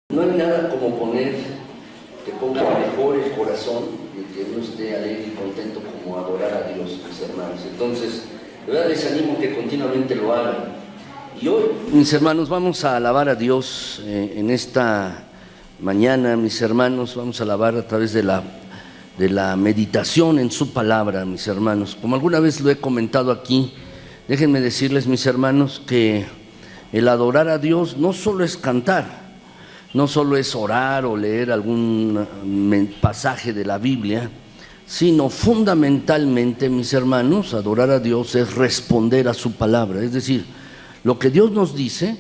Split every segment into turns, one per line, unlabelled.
No hay nada como que ponga mejor el corazón y que uno esté alegre y contento como adorar a Dios, mis hermanos. Entonces, de verdad les animo que continuamente lo hagan. Y hoy, mis hermanos, vamos a alabar a Dios en esta mañana, mis hermanos, vamos a alabar a través de la meditación en su palabra, mis hermanos. Como alguna vez lo he comentado aquí, déjenme decirles, mis hermanos, que el adorar a Dios no solo es cantar, no solo es orar o leer algún pasaje de la Biblia, sino fundamentalmente, mis hermanos, adorar a Dios es responder a su palabra. Es decir, lo que Dios nos dice,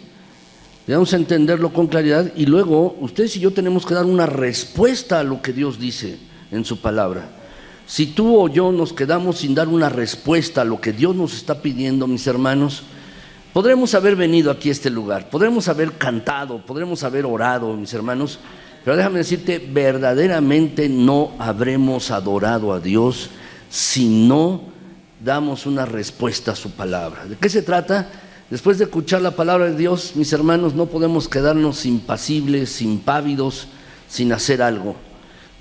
debemos entenderlo con claridad y luego ustedes y yo tenemos que dar una respuesta a lo que Dios dice en su palabra. Si tú o yo nos quedamos sin dar una respuesta a lo que Dios nos está pidiendo, mis hermanos, podremos haber venido aquí a este lugar, podremos haber cantado, podremos haber orado, mis hermanos, pero déjame decirte, verdaderamente no habremos adorado a Dios si no damos una respuesta a su palabra. ¿De qué se trata? Después de escuchar la palabra de Dios, mis hermanos, no podemos quedarnos impasibles, impávidos, sin hacer algo.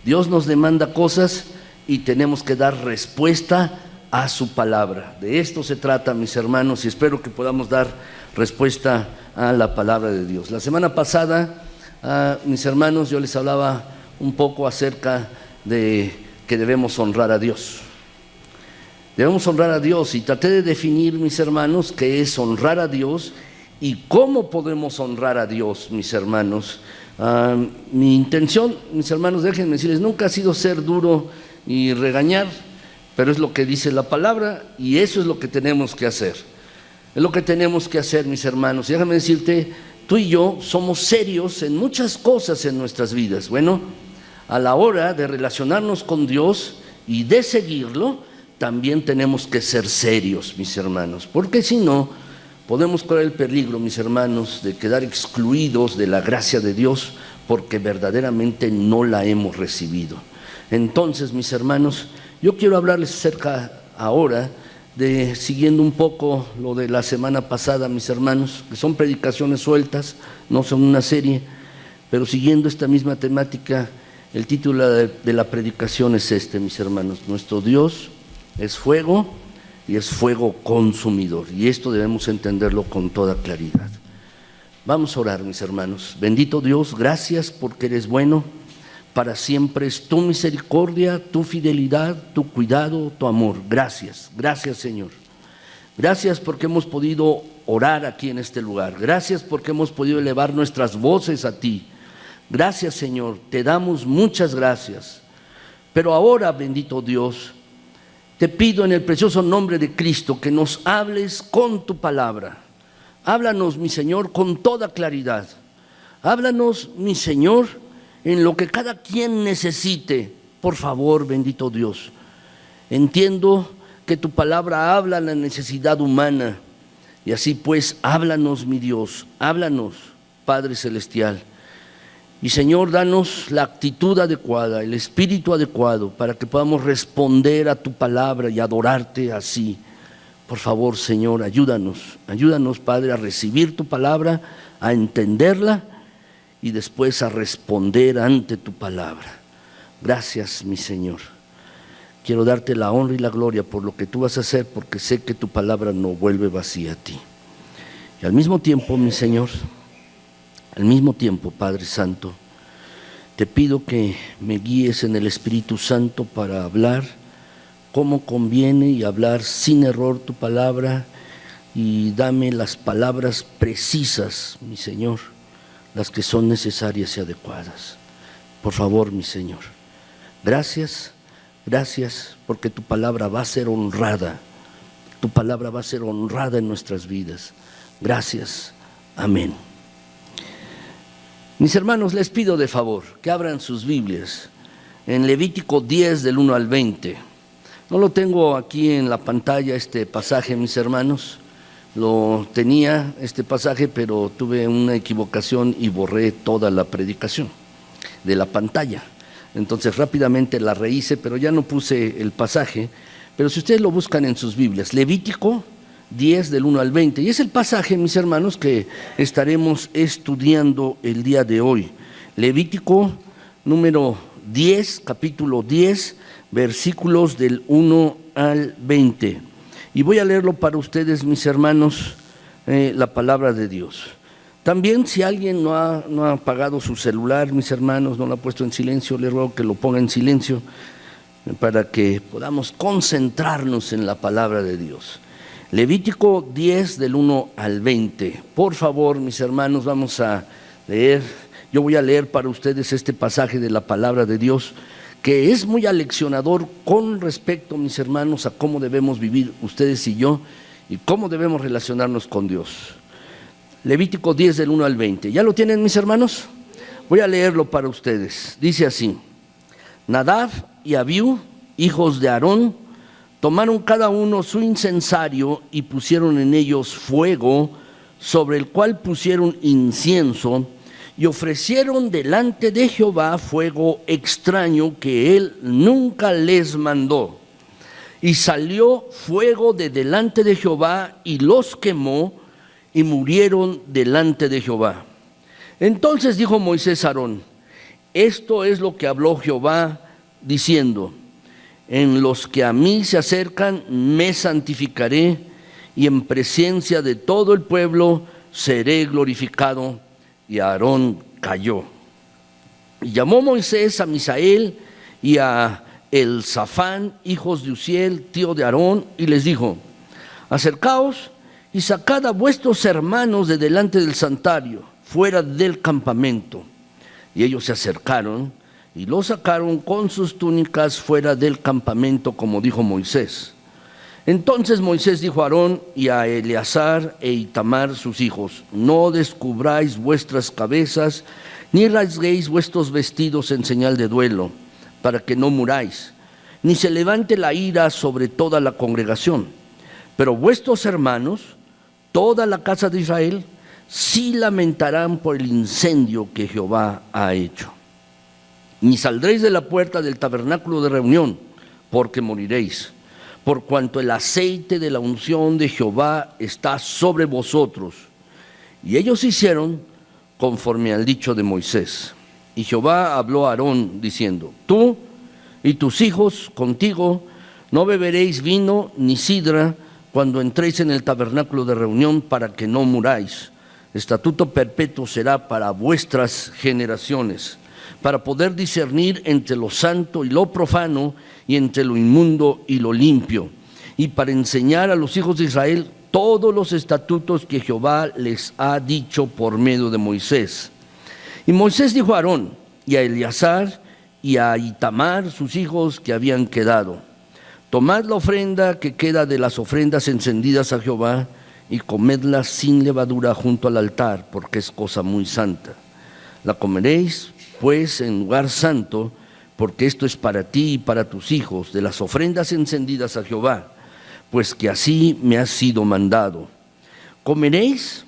Dios nos demanda cosas y tenemos que dar respuesta a su palabra. De esto se trata, mis hermanos, y espero que podamos dar respuesta a la palabra de Dios. La semana pasada, mis hermanos, yo les hablaba un poco acerca de que debemos honrar a Dios. Debemos honrar a Dios y traté de definir, mis hermanos, qué es honrar a Dios y cómo podemos honrar a Dios, mis hermanos. Mi intención, mis hermanos, déjenme decirles, nunca ha sido ser duro y regañar, pero es lo que dice la palabra y eso es lo que tenemos que hacer. Es lo que tenemos que hacer, mis hermanos. Y déjame decirte, tú y yo somos serios en muchas cosas en nuestras vidas. Bueno, a la hora de relacionarnos con Dios y de seguirlo, también tenemos que ser serios, mis hermanos, porque si no, podemos correr el peligro, mis hermanos, de quedar excluidos de la gracia de Dios porque verdaderamente no la hemos recibido. Entonces, mis hermanos, yo quiero hablarles acerca ahora de, siguiendo un poco lo de la semana pasada, mis hermanos, que son predicaciones sueltas, no son una serie, pero siguiendo esta misma temática, el título de la predicación es este, mis hermanos: nuestro Dios es fuego y es fuego consumidor, y esto debemos entenderlo con toda claridad. Vamos a orar, mis hermanos. Bendito Dios, gracias porque eres bueno. Para siempre es tu misericordia, tu fidelidad, tu cuidado, tu amor. Gracias, gracias, Señor. Gracias porque hemos podido orar aquí en este lugar. Gracias porque hemos podido elevar nuestras voces a ti. Gracias, Señor, te damos muchas gracias. Pero ahora, bendito Dios, te pido en el precioso nombre de Cristo que nos hables con tu palabra. Háblanos, mi Señor, con toda claridad. Háblanos, mi Señor, en lo que cada quien necesite. Por favor, bendito Dios. Entiendo que tu palabra habla la necesidad humana. Y así pues, háblanos, mi Dios, háblanos, Padre Celestial. Y Señor, danos la actitud adecuada, el espíritu adecuado, para que podamos responder a tu palabra y adorarte así. Por favor, Señor, ayúdanos, Padre, a recibir tu palabra, a entenderla y después a responder ante tu palabra. Gracias, mi Señor. Quiero darte la honra y la gloria por lo que tú vas a hacer, porque sé que tu palabra no vuelve vacía a ti. Y al mismo tiempo, mi Señor, al mismo tiempo, Padre Santo, te pido que me guíes en el Espíritu Santo para hablar como conviene y hablar sin error tu palabra, y dame las palabras precisas, mi Señor, las que son necesarias y adecuadas. Por favor, mi Señor. Gracias, gracias, porque tu palabra va a ser honrada. Tu palabra va a ser honrada en nuestras vidas. Gracias. Amén. Mis hermanos, les pido de favor que abran sus Biblias en Levítico 10 del 1 al 20. No lo tengo aquí en la pantalla este pasaje, mis hermanos, Lo tenía este pasaje, pero tuve una equivocación y borré toda la predicación de la pantalla. Entonces rápidamente la rehice, pero ya no puse el pasaje. Pero si ustedes lo buscan en sus Biblias, Levítico 10 del 1 al 20, y es el pasaje, mis hermanos, que estaremos estudiando el día de hoy. Levítico número 10, capítulo 10, versículos del 1 al 20. Y voy a leerlo para ustedes, mis hermanos, la palabra de Dios. También, si alguien no ha apagado su celular, mis hermanos, no lo ha puesto en silencio, le ruego que lo ponga en silencio para que podamos concentrarnos en la palabra de Dios. Levítico 10 del 1 al 20. Por favor, mis hermanos, vamos a leer. Yo voy a leer para ustedes este pasaje de la palabra de Dios, que es muy aleccionador con respecto, mis hermanos, a cómo debemos vivir ustedes y yo y cómo debemos relacionarnos con Dios. Levítico 10 del 1 al 20. ¿Ya lo tienen, mis hermanos? Voy a leerlo para ustedes. Dice así: Nadab y Abiú, hijos de Aarón, tomaron cada uno su incensario y pusieron en ellos fuego, sobre el cual pusieron incienso, y ofrecieron delante de Jehová fuego extraño que él nunca les mandó. Y salió fuego de delante de Jehová y los quemó, y murieron delante de Jehová. Entonces dijo Moisés a Aarón: esto es lo que habló Jehová, diciendo: en los que a mí se acercan me santificaré, y en presencia de todo el pueblo seré glorificado. Y Aarón cayó. Y llamó Moisés a Misael y a Elzafán, hijos de Uziel, tío de Aarón, y les dijo: acercaos y sacad a vuestros hermanos de delante del santuario, fuera del campamento. Y ellos se acercaron y los sacaron con sus túnicas fuera del campamento, como dijo Moisés. Entonces Moisés dijo a Aarón y a Eleazar e Itamar sus hijos: no descubráis vuestras cabezas, ni rasguéis vuestros vestidos en señal de duelo, para que no muráis, ni se levante la ira sobre toda la congregación. Pero vuestros hermanos, toda la casa de Israel, sí lamentarán por el incendio que Jehová ha hecho. Ni saldréis de la puerta del tabernáculo de reunión, porque moriréis, por cuanto el aceite de la unción de Jehová está sobre vosotros. Y ellos hicieron conforme al dicho de Moisés. Y Jehová habló a Aarón diciendo: tú y tus hijos contigo no beberéis vino ni sidra cuando entréis en el tabernáculo de reunión, para que no muráis. Estatuto perpetuo será para vuestras generaciones, para poder discernir entre lo santo y lo profano, y entre lo inmundo y lo limpio, y para enseñar a los hijos de Israel todos los estatutos que Jehová les ha dicho por medio de Moisés. Y Moisés dijo a Aarón y a Eleazar y a Itamar sus hijos que habían quedado: tomad la ofrenda que queda de las ofrendas encendidas a Jehová, y comedla sin levadura junto al altar, porque es cosa muy santa. La comeréis pues en lugar santo, porque esto es para ti y para tus hijos, de las ofrendas encendidas a Jehová, pues que así me ha sido mandado. Comeréis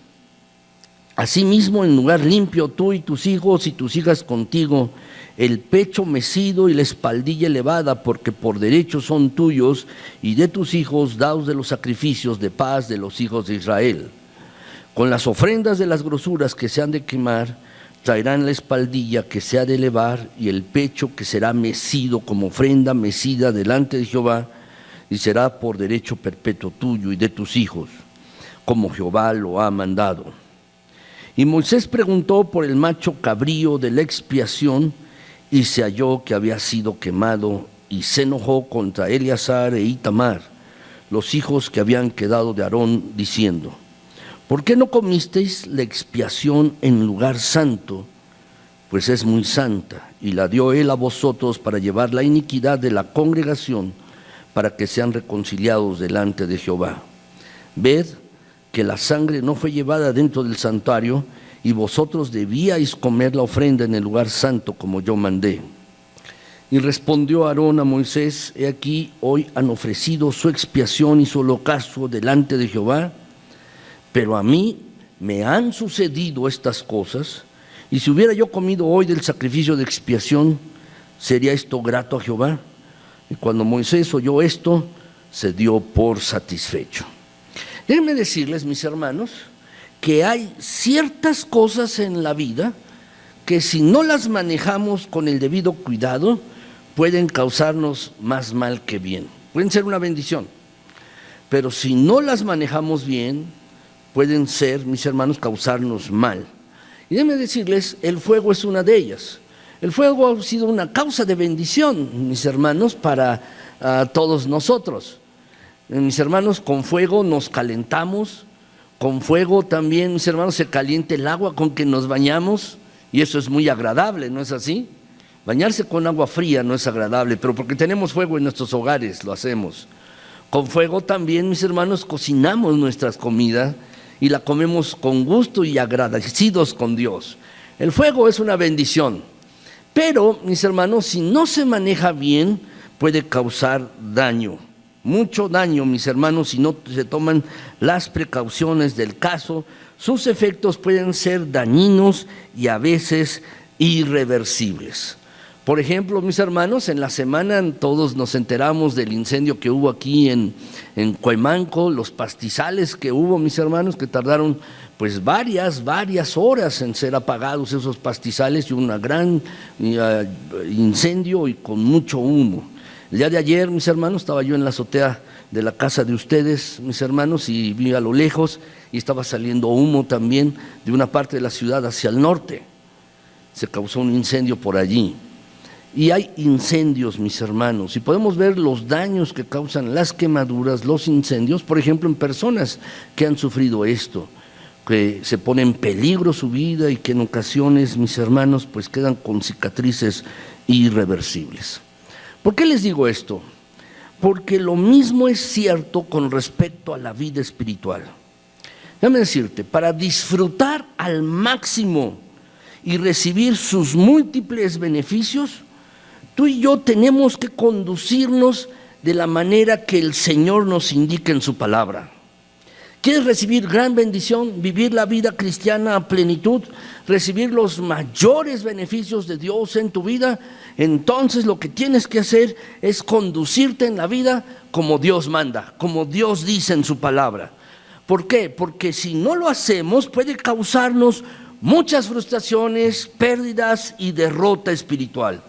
asimismo en lugar limpio tú y tus hijos y tus hijas contigo, el pecho mecido y la espaldilla elevada, porque por derecho son tuyos, y de tus hijos daos de los sacrificios de paz de los hijos de Israel. Con las ofrendas de las grosuras que se han de quemar, traerán la espaldilla que se ha de elevar y el pecho que será mecido como ofrenda mecida delante de Jehová, y será por derecho perpetuo tuyo y de tus hijos, como Jehová lo ha mandado. Y Moisés preguntó por el macho cabrío de la expiación, y se halló que había sido quemado, y se enojó contra Eleazar e Itamar, los hijos que habían quedado de Aarón, diciendo: ¿por qué no comisteis la expiación en lugar santo? Pues es muy santa, y la dio él a vosotros para llevar la iniquidad de la congregación, para que sean reconciliados delante de Jehová. Ved que la sangre no fue llevada dentro del santuario, y vosotros debíais comer la ofrenda en el lugar santo, como yo mandé. Y respondió Aarón a Moisés: he aquí, hoy han ofrecido su expiación y su holocausto delante de Jehová,
pero a mí me han sucedido estas cosas, y si hubiera yo comido hoy del sacrificio de expiación, ¿sería esto grato a Jehová? Y cuando Moisés oyó esto, se dio por satisfecho. Déjenme decirles, mis hermanos, que hay ciertas cosas en la vida que si no las manejamos con el debido cuidado, pueden causarnos más mal que bien. Pueden ser una bendición, pero si no las manejamos bien, pueden ser, mis hermanos, causarnos mal. Y déjenme decirles, el fuego es una de ellas. El fuego ha sido una causa de bendición, mis hermanos, para todos nosotros. Mis hermanos, con fuego nos calentamos, con fuego también, mis hermanos, se calienta el agua con que nos bañamos, y eso es muy agradable, ¿no es así? Bañarse con agua fría no es agradable, pero porque tenemos fuego en nuestros hogares lo hacemos. Con fuego también, mis hermanos, cocinamos nuestras comidas y la comemos con gusto y agradecidos con Dios. El fuego es una bendición, pero, mis hermanos, si no se maneja bien, puede causar daño. Mucho daño, mis hermanos, si no se toman las precauciones del caso. Sus efectos pueden ser dañinos y a veces irreversibles. Por ejemplo, mis hermanos, en la semana todos nos enteramos del incendio que hubo aquí en Cuemanco, los pastizales que hubo, mis hermanos, que tardaron pues varias horas en ser apagados esos pastizales, y un gran incendio y con mucho humo. El día de ayer, mis hermanos, estaba yo en la azotea de la casa de ustedes, mis hermanos, y vi a lo lejos y estaba saliendo humo también de una parte de la ciudad hacia el norte. Se causó un incendio por allí. Y hay incendios, mis hermanos, y podemos ver los daños que causan las quemaduras, los incendios, por ejemplo, en personas que han sufrido esto, que se pone en peligro su vida y que en ocasiones, mis hermanos, pues quedan con cicatrices irreversibles. ¿Por qué les digo esto? Porque lo mismo es cierto con respecto a la vida espiritual. Déjame decirte, para disfrutar al máximo y recibir sus múltiples beneficios, tú y yo tenemos que conducirnos de la manera que el Señor nos indica en su palabra. ¿Quieres recibir gran bendición, vivir la vida cristiana a plenitud, recibir los mayores beneficios de Dios en tu vida? Entonces lo que tienes que hacer es conducirte en la vida como Dios manda, como Dios dice en su palabra. ¿Por qué? Porque si no lo hacemos puede causarnos muchas frustraciones, pérdidas y derrota espiritual.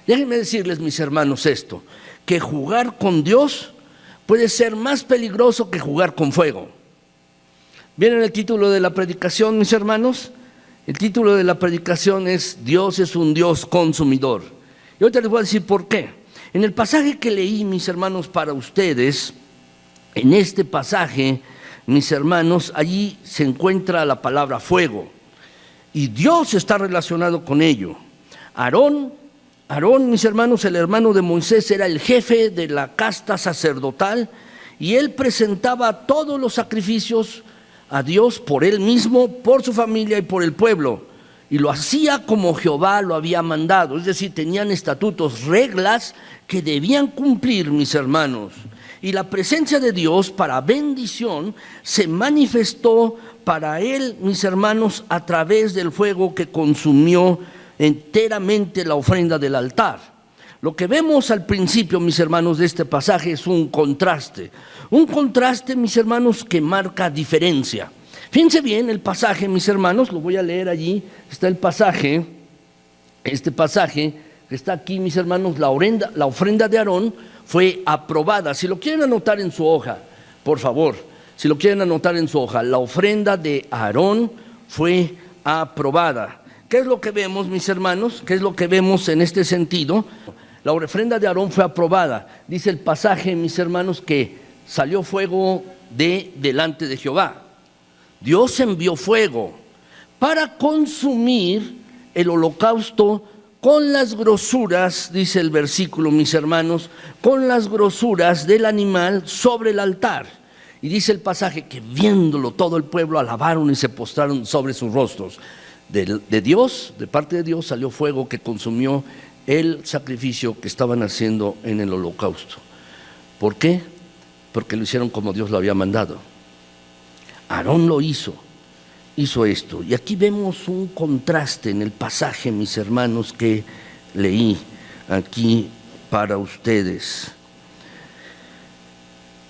Déjenme decirles, mis hermanos, esto, que jugar con Dios puede ser más peligroso que jugar con fuego. ¿Vieron el título de la predicación, mis hermanos? El título de la predicación es Dios es un Dios consumidor. Y ahorita les voy a decir por qué. En el pasaje que leí, mis hermanos, para ustedes, en este pasaje, mis hermanos, allí se encuentra la palabra fuego. Y Dios está relacionado con ello. Aarón, mis hermanos, el hermano de Moisés, era el jefe de la casta sacerdotal, y él presentaba todos los sacrificios a Dios por él mismo, por su familia y por el pueblo, y lo hacía como Jehová lo había mandado, es decir, tenían estatutos, reglas que debían cumplir, mis hermanos. Y la presencia de Dios para bendición se manifestó para él, mis hermanos, a través del fuego que consumió enteramente la ofrenda del altar. Lo que vemos al principio, mis hermanos, de este pasaje es un contraste, mis hermanos, que marca diferencia. Fíjense bien el pasaje, mis hermanos, lo voy a leer allí, está el pasaje, este pasaje que está aquí, mis hermanos, la ofrenda de Aarón fue aprobada. Si lo quieren anotar en su hoja, por favor, si lo quieren anotar en su hoja, la ofrenda de Aarón fue aprobada. ¿Qué es lo que vemos, mis hermanos? ¿Qué es lo que vemos en este sentido? La ofrenda de Aarón fue aprobada. Dice el pasaje, mis hermanos, que salió fuego de delante de Jehová. Dios envió fuego para consumir el holocausto con las grosuras, dice el versículo, mis hermanos, con las grosuras del animal sobre el altar. Y dice el pasaje que viéndolo todo el pueblo alabaron y se postraron sobre sus rostros. De Dios, de parte de Dios, salió fuego que consumió el sacrificio que estaban haciendo en el holocausto. ¿Por qué? Porque lo hicieron como Dios lo había mandado. Aarón lo hizo esto. Y aquí vemos un contraste en el pasaje, mis hermanos, que leí aquí para ustedes.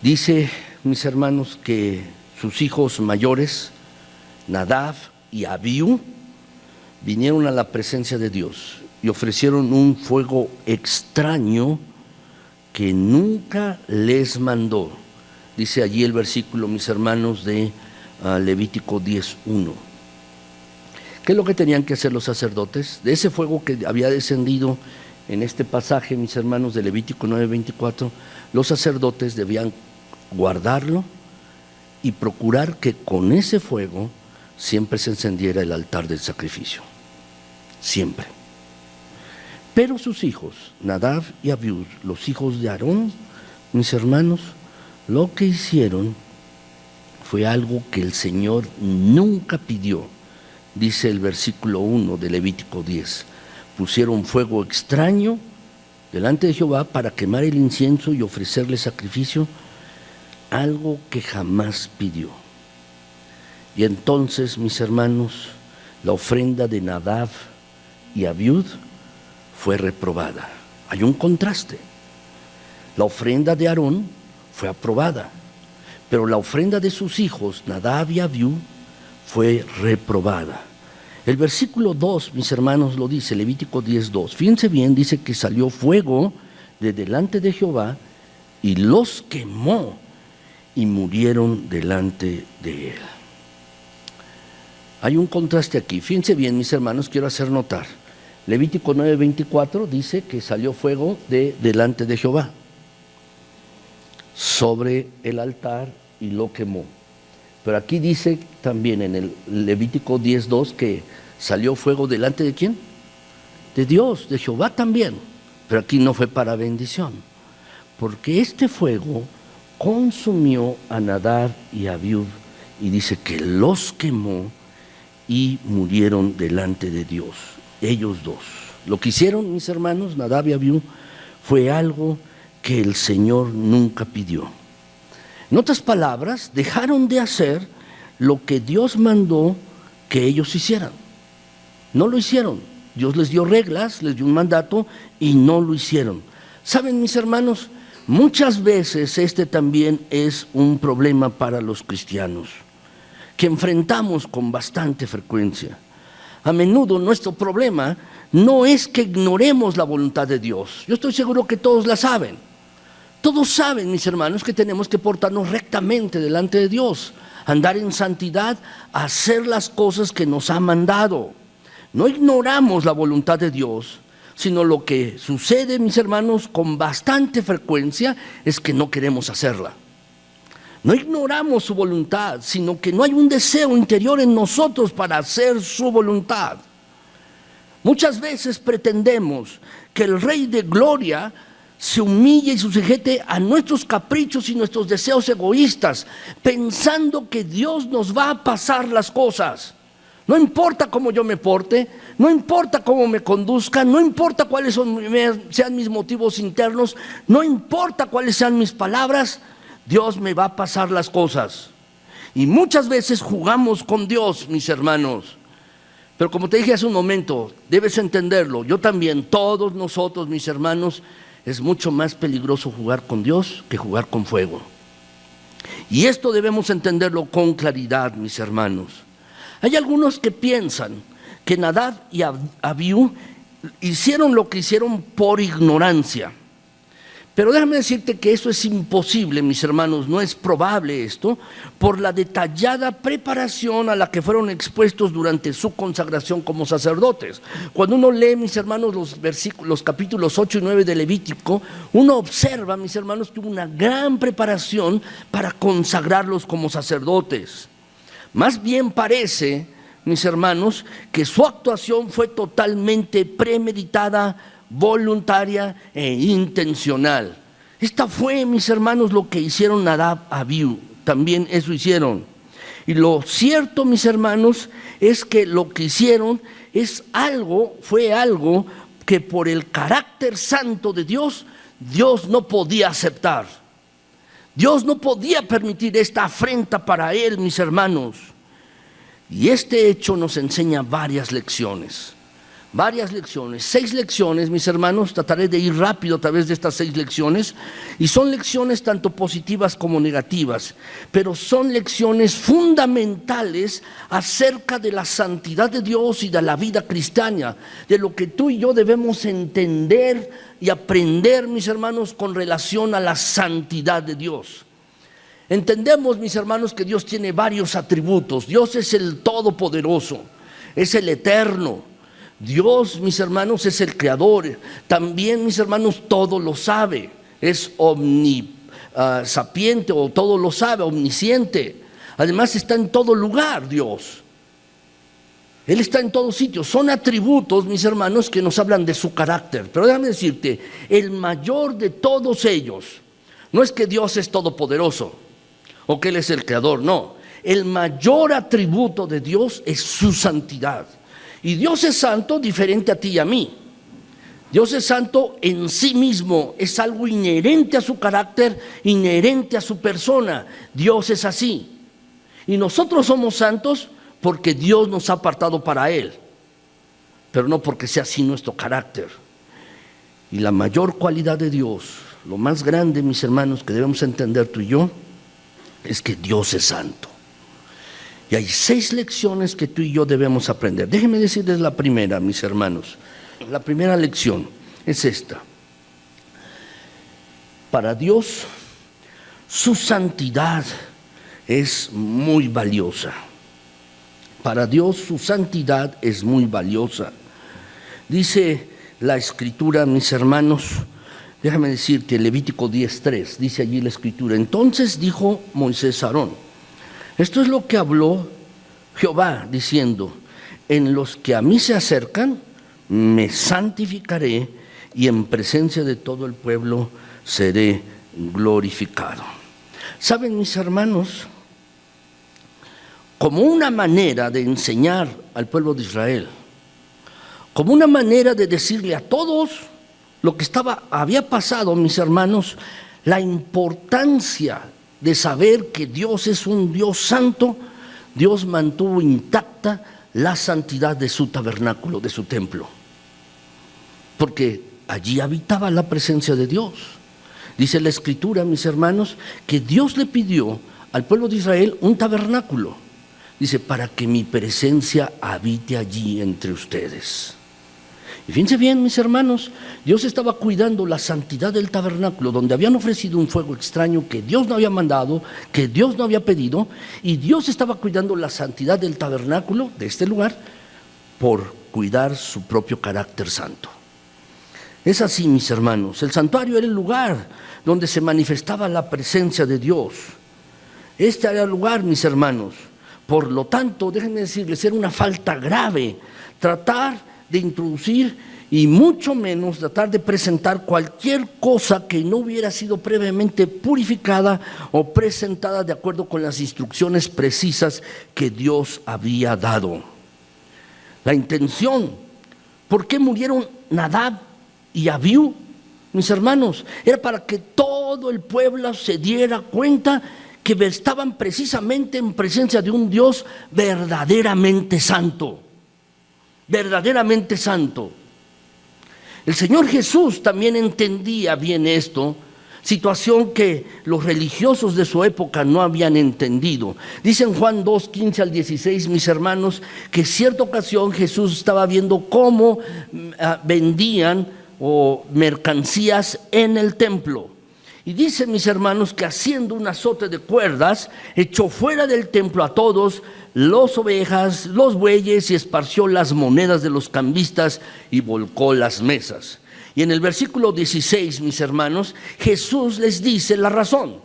Dice, mis hermanos, que sus hijos mayores, Nadab y Abiú, vinieron a la presencia de Dios y ofrecieron un fuego extraño que nunca les mandó. Dice allí el versículo, mis hermanos, de Levítico 10:1. ¿Qué es lo que tenían que hacer los sacerdotes? De ese fuego que había descendido en este pasaje, mis hermanos, de Levítico 9:24, los sacerdotes debían guardarlo y procurar que con ese fuego siempre se encendiera el altar del sacrificio. Siempre. Pero sus hijos, Nadab y Abiú, los hijos de Aarón, mis hermanos, lo que hicieron fue algo que el Señor nunca pidió. Dice el versículo 1 de Levítico 10. Pusieron fuego extraño delante de Jehová para quemar el incienso y ofrecerle sacrificio, algo que jamás pidió. Y entonces, mis hermanos, la ofrenda de Nadab y Abiú fue reprobada. Hay un contraste. La ofrenda de Aarón fue aprobada, pero la ofrenda de sus hijos, Nadab y Abiú, fue reprobada. El versículo 2, mis hermanos, lo dice, Levítico 10:2. Fíjense bien, dice que salió fuego de delante de Jehová y los quemó y murieron delante de él. Hay un contraste aquí. Fíjense bien, mis hermanos, quiero hacer notar. Levítico 9:24 dice que salió fuego de delante de Jehová sobre el altar y lo quemó. Pero aquí dice también en el Levítico 10:2 que salió fuego delante de ¿quién? De Dios, de Jehová también. Pero aquí no fue para bendición, porque este fuego consumió a Nadab y a Abiú, y dice que los quemó y murieron delante de Dios, ellos dos. Lo que hicieron, mis hermanos, Nadab y Abiú, fue algo que el Señor nunca pidió. En otras palabras, dejaron de hacer lo que Dios mandó que ellos hicieran. No lo hicieron. Dios les dio reglas, les dio un mandato y no lo hicieron. ¿Saben, mis hermanos? Muchas veces este también es un problema para los cristianos, que enfrentamos con bastante frecuencia. A menudo nuestro problema no es que ignoremos la voluntad de Dios. Yo estoy seguro que todos la saben. Todos saben, mis hermanos, que tenemos que portarnos rectamente delante de Dios, andar en santidad, hacer las cosas que nos ha mandado. No ignoramos la voluntad de Dios, sino lo que sucede, mis hermanos, con bastante frecuencia es que no queremos hacerla. No ignoramos su voluntad, sino que no hay un deseo interior en nosotros para hacer su voluntad. Muchas veces pretendemos que el Rey de Gloria se humille y se sujete a nuestros caprichos y nuestros deseos egoístas, pensando que Dios nos va a pasar las cosas. No importa cómo yo me porte, no importa cómo me conduzca, no importa cuáles sean mis motivos internos, no importa cuáles sean mis palabras, Dios me va a pasar las cosas. Y muchas veces jugamos con Dios, mis hermanos. Pero como te dije hace un momento, debes entenderlo, yo también, todos nosotros, mis hermanos, es mucho más peligroso jugar con Dios que jugar con fuego. Y esto debemos entenderlo con claridad, mis hermanos. Hay algunos que piensan que Nadab y Abiú hicieron lo que hicieron por ignorancia. Pero déjame decirte que eso es imposible, mis hermanos, no es probable esto, por la detallada preparación a la que fueron expuestos durante su consagración como sacerdotes. Cuando uno lee, mis hermanos, los capítulos 8 y 9 de Levítico, uno observa, mis hermanos, que hubo una gran preparación para consagrarlos como sacerdotes. Más bien parece, mis hermanos, que su actuación fue totalmente premeditada, voluntaria e intencional. Esta fue, mis hermanos, lo que hicieron Nadab y Abiú. También eso hicieron. Y lo cierto, mis hermanos, es que lo que hicieron fue algo que por el carácter santo de Dios, Dios no podía aceptar. Dios no podía permitir esta afrenta para él, mis hermanos. Y este hecho nos enseña varias lecciones. 6 lecciones, mis hermanos. Trataré de ir rápido a través de estas 6 lecciones, y son lecciones tanto positivas como negativas, pero son lecciones fundamentales acerca de la santidad de Dios y de la vida cristiana, de lo que tú y yo debemos entender y aprender, mis hermanos, con relación a la santidad de Dios. Entendemos, mis hermanos, que Dios tiene varios atributos. Dios es el Todopoderoso, es el Eterno. Dios, mis hermanos, es el Creador. También, mis hermanos, todo lo sabe. Es sapiente, o todo lo sabe, omnisciente. Además está en todo lugar Dios. Él está en todo sitio. Son atributos, mis hermanos, que nos hablan de su carácter. Pero déjame decirte, el mayor de todos ellos no es que Dios es todopoderoso o que Él es el Creador, no. El mayor atributo de Dios es su santidad. Y Dios es santo diferente a ti y a mí. Dios es santo en sí mismo, es algo inherente a su carácter, inherente a su persona. Dios es así. Y nosotros somos santos porque Dios nos ha apartado para Él, pero no porque sea así nuestro carácter. Y la mayor cualidad de Dios, lo más grande, mis hermanos, que debemos entender tú y yo, es que Dios es santo. Y hay 6 lecciones que tú y yo debemos aprender. Déjenme decirles la primera, mis hermanos. La primera lección es esta. Para Dios, su santidad es muy valiosa. Para Dios, su santidad es muy valiosa. Dice la Escritura, mis hermanos, déjame decirte, Levítico 10:3, dice allí la Escritura: entonces dijo Moisés a Aarón, esto es lo que habló Jehová, diciendo: en los que a mí se acercan, me santificaré, y en presencia de todo el pueblo seré glorificado. Saben, mis hermanos, como una manera de enseñar al pueblo de Israel, como una manera de decirle a todos lo que había pasado, mis hermanos, la importancia de saber que Dios es un Dios santo, Dios mantuvo intacta la santidad de su tabernáculo, de su templo, porque allí habitaba la presencia de Dios. Dice la Escritura, mis hermanos, que Dios le pidió al pueblo de Israel un tabernáculo. Dice, para que mi presencia habite allí entre ustedes. Y fíjense bien, mis hermanos, Dios estaba cuidando la santidad del tabernáculo, donde habían ofrecido un fuego extraño que Dios no había mandado, que Dios no había pedido, y Dios estaba cuidando la santidad del tabernáculo, de este lugar, por cuidar su propio carácter santo. Es así, mis hermanos, el santuario era el lugar donde se manifestaba la presencia de Dios. Este era el lugar, mis hermanos. Por lo tanto, déjenme decirles, era una falta grave tratar de introducir, y mucho menos tratar de presentar cualquier cosa que no hubiera sido previamente purificada o presentada de acuerdo con las instrucciones precisas que Dios había dado. La intención, ¿por qué murieron Nadab y Abiú, mis hermanos? Era para que todo el pueblo se diera cuenta que estaban precisamente en presencia de un Dios verdaderamente santo. Verdaderamente santo. El Señor Jesús también entendía bien esto, situación que los religiosos de su época no habían entendido. Dice en Juan 2:15 al 16, mis hermanos, que en cierta ocasión Jesús estaba viendo cómo vendían mercancías en el templo. Y dice, mis hermanos, que haciendo un azote de cuerdas, echó fuera del templo a todos, las ovejas, los bueyes, y esparció las monedas de los cambistas y volcó las mesas. Y en el versículo 16, mis hermanos, Jesús les dice la razón.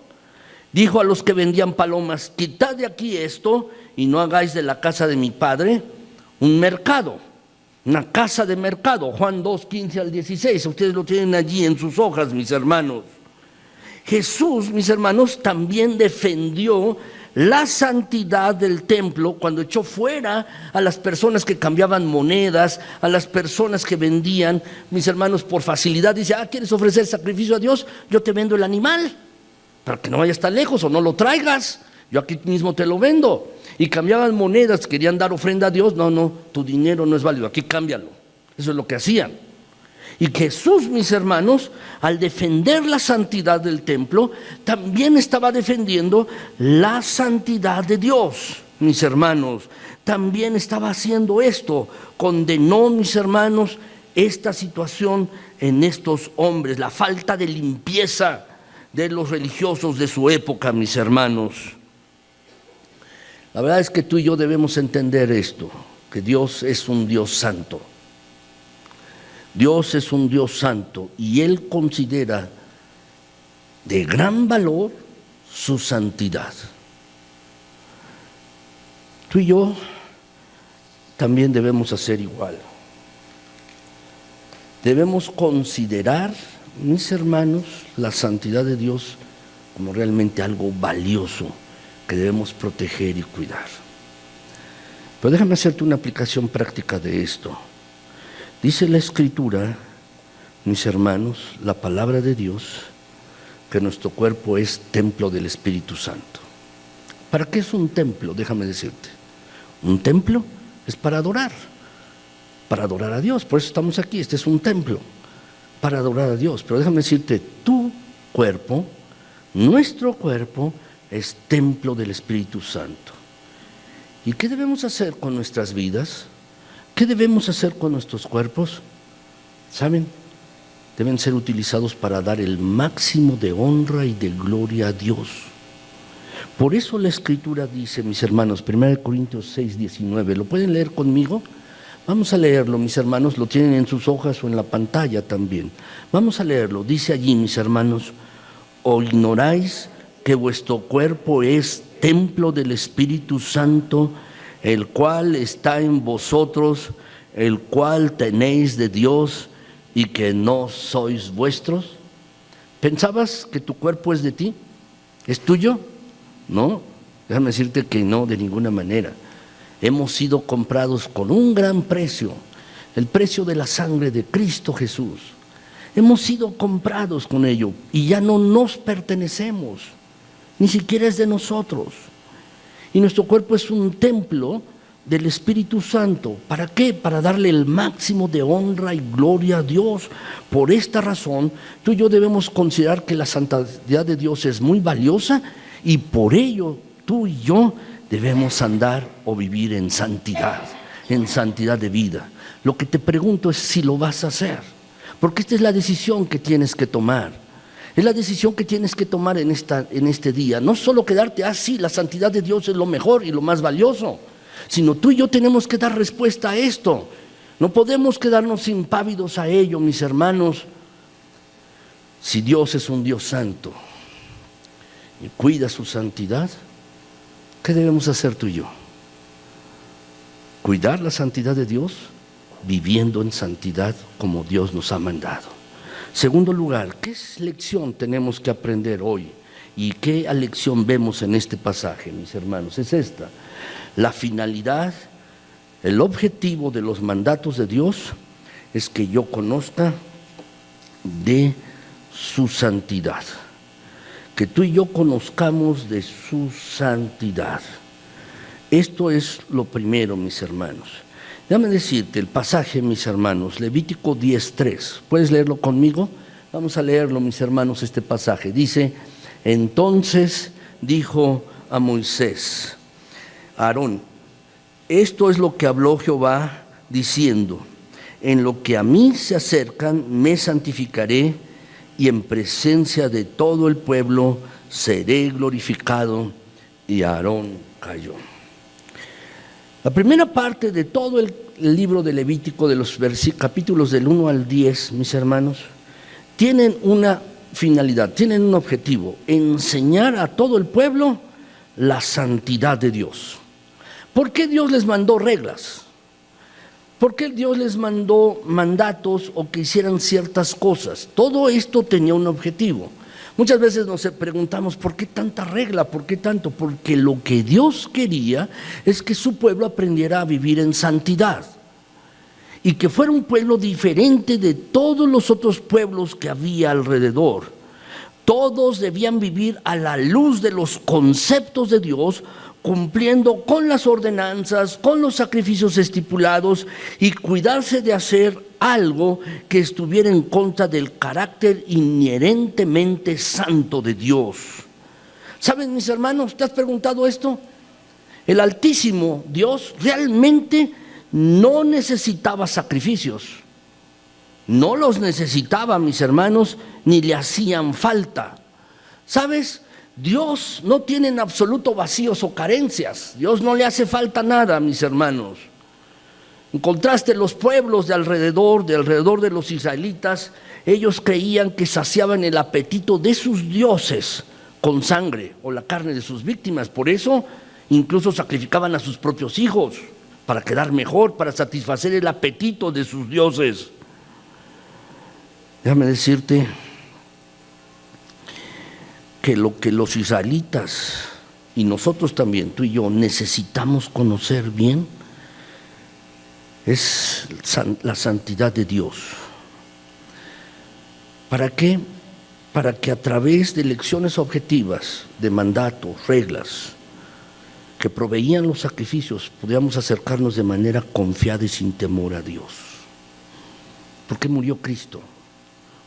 Dijo a los que vendían palomas: quitad de aquí esto y no hagáis de la casa de mi padre un mercado, una casa de mercado. Juan 2:15 al 16, ustedes lo tienen allí en sus hojas, mis hermanos. Jesús, mis hermanos, también defendió la santidad del templo cuando echó fuera a las personas que cambiaban monedas, a las personas que vendían, mis hermanos, por facilidad. Dice: ¿quieres ofrecer sacrificio a Dios? Yo te vendo el animal. para que no vayas tan lejos o no lo traigas, yo aquí mismo te lo vendo. Y cambiaban monedas, querían dar ofrenda a Dios, no, tu dinero no es válido, aquí cámbialo. Eso es lo que hacían. Y Jesús, mis hermanos, al defender la santidad del templo, también estaba defendiendo la santidad de Dios, mis hermanos. También estaba haciendo esto, condenó, mis hermanos, esta situación en estos hombres, la falta de limpieza de los religiosos de su época, mis hermanos. La verdad es que tú y yo debemos entender esto, que Dios es un Dios santo. Dios es un Dios santo y Él considera de gran valor su santidad. Tú y yo también debemos hacer igual. Debemos considerar, mis hermanos, la santidad de Dios como realmente algo valioso que debemos proteger y cuidar. Pero déjame hacerte una aplicación práctica de esto. Dice la Escritura, mis hermanos, la palabra de Dios, que nuestro cuerpo es templo del Espíritu Santo. ¿Para qué es un templo? Déjame decirte. Un templo es para adorar a Dios. Por eso estamos aquí, este es un templo, para adorar a Dios. Pero déjame decirte, tu cuerpo, nuestro cuerpo, es templo del Espíritu Santo. ¿Y qué debemos hacer con nuestras vidas? ¿Qué debemos hacer con nuestros cuerpos? ¿Saben? Deben ser utilizados para dar el máximo de honra y de gloria a Dios. Por eso la Escritura dice, mis hermanos, 1 Corintios 6, 19, ¿lo pueden leer conmigo? Vamos a leerlo, mis hermanos, lo tienen en sus hojas o en la pantalla también. Vamos a leerlo, dice allí, mis hermanos, ¿o ignoráis que vuestro cuerpo es templo del Espíritu Santo, el cual está en vosotros, el cual tenéis de Dios y que no sois vuestros? ¿Pensabas que tu cuerpo es de ti? ¿Es tuyo? No, déjame decirte que no, de ninguna manera. Hemos sido comprados con un gran precio, el precio de la sangre de Cristo Jesús. Hemos sido comprados con ello y ya no nos pertenecemos, ni siquiera es de nosotros. Y nuestro cuerpo es un templo del Espíritu Santo. ¿Para qué? Para darle el máximo de honra y gloria a Dios. Por esta razón, tú y yo debemos considerar que la santidad de Dios es muy valiosa y por ello tú y yo debemos andar o vivir en santidad de vida. Lo que te pregunto es si lo vas a hacer, porque esta es la decisión que tienes que tomar. Es la decisión que tienes que tomar en este día. No solo quedarte, sí, la santidad de Dios es lo mejor y lo más valioso, sino tú y yo tenemos que dar respuesta a esto. No podemos quedarnos impávidos a ello, mis hermanos. Si Dios es un Dios santo y cuida su santidad, ¿qué debemos hacer tú y yo? Cuidar la santidad de Dios, viviendo en santidad como Dios nos ha mandado. Segundo lugar, ¿qué lección tenemos que aprender hoy? ¿Y qué lección vemos en este pasaje, mis hermanos? Es esta: la finalidad, el objetivo de los mandatos de Dios es que yo conozca de su santidad, que tú y yo conozcamos de su santidad. Esto es lo primero, mis hermanos. Déjame decirte el pasaje, mis hermanos, Levítico 10:3. ¿Puedes leerlo conmigo? Vamos a leerlo, mis hermanos, este pasaje. Dice: entonces dijo a Moisés, Aarón, esto es lo que habló Jehová diciendo: en lo que a mí se acercan me santificaré, y en presencia de todo el pueblo seré glorificado. Y Aarón cayó. La primera parte de todo el libro de Levítico, de los capítulos del 1 al 10, mis hermanos, tienen una finalidad, tienen un objetivo: enseñar a todo el pueblo la santidad de Dios. ¿Por qué Dios les mandó reglas? ¿Por qué Dios les mandó mandatos o que hicieran ciertas cosas? Todo esto tenía un objetivo. Muchas veces nos preguntamos, ¿por qué tanta regla? ¿Por qué tanto? Porque lo que Dios quería es que su pueblo aprendiera a vivir en santidad y que fuera un pueblo diferente de todos los otros pueblos que había alrededor. Todos debían vivir a la luz de los conceptos de Dios, cumpliendo con las ordenanzas, con los sacrificios estipulados y cuidarse de hacer algo que estuviera en contra del carácter inherentemente santo de Dios. ¿Saben, mis hermanos? ¿Te has preguntado esto? El Altísimo Dios realmente no necesitaba sacrificios. No los necesitaba, mis hermanos, ni le hacían falta. ¿Sabes? Dios no tiene en absoluto vacíos o carencias. Dios no le hace falta nada, mis hermanos. En contraste, los pueblos de alrededor de los israelitas, ellos creían que saciaban el apetito de sus dioses con sangre o la carne de sus víctimas. Por eso, incluso sacrificaban a sus propios hijos para quedar mejor, para satisfacer el apetito de sus dioses. Déjame decirte que lo que los israelitas y nosotros también, tú y yo, necesitamos conocer bien es la santidad de Dios. ¿Para qué? Para que a través de lecciones objetivas, de mandatos, reglas, que proveían los sacrificios, pudiéramos acercarnos de manera confiada y sin temor a Dios. ¿Por qué murió Cristo?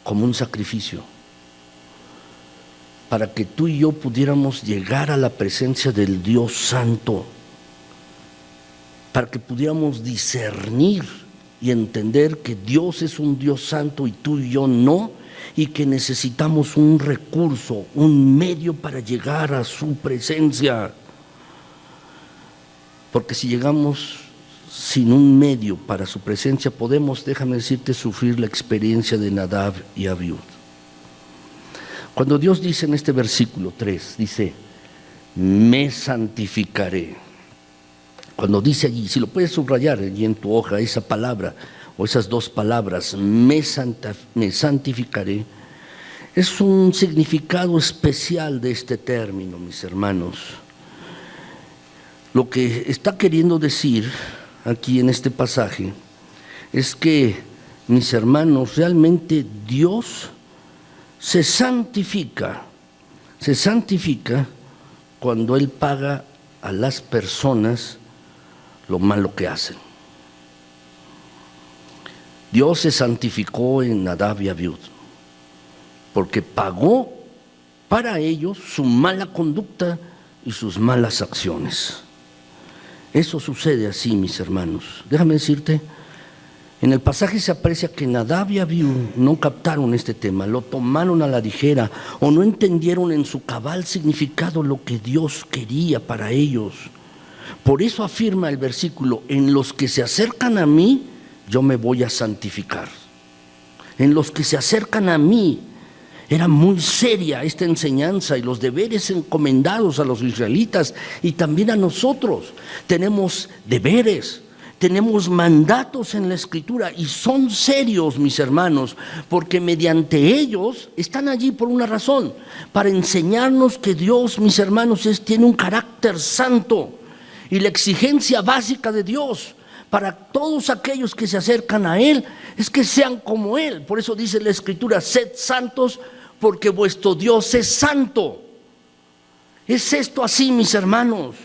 Como un sacrificio, para que tú y yo pudiéramos llegar a la presencia del Dios Santo, para que pudiéramos discernir y entender que Dios es un Dios santo y tú y yo no, y que necesitamos un recurso, un medio para llegar a su presencia. Porque si llegamos sin un medio para su presencia, podemos, déjame decirte, sufrir la experiencia de Nadab y Abiud. Cuando Dios dice en este versículo 3, dice, me santificaré. Cuando dice allí, si lo puedes subrayar allí en tu hoja, esa palabra o esas dos palabras, me santificaré, es un significado especial de este término, mis hermanos. Lo que está queriendo decir aquí en este pasaje es que, mis hermanos, realmente Dios se santifica cuando Él paga a las personas lo malo que hacen. Dios se santificó en Nadab y Abiud porque pagó para ellos su mala conducta y sus malas acciones. Eso sucede así, mis hermanos. Déjame decirte, en el pasaje se aprecia que Nadab y Abiú no captaron este tema, lo tomaron a la ligera o no entendieron en su cabal significado lo que Dios quería para ellos. Por eso afirma el versículo, en los que se acercan a mí, yo me voy a santificar. En los que se acercan a mí. Era muy seria esta enseñanza y los deberes encomendados a los israelitas y también a nosotros. Tenemos deberes, tenemos mandatos en la Escritura y son serios, mis hermanos, porque mediante ellos están allí por una razón, para enseñarnos que Dios, mis hermanos, tiene un carácter santo y la exigencia básica de Dios para todos aquellos que se acercan a Él es que sean como Él. Por eso dice la Escritura, sed santos porque vuestro Dios es santo. Es esto así, mis hermanos.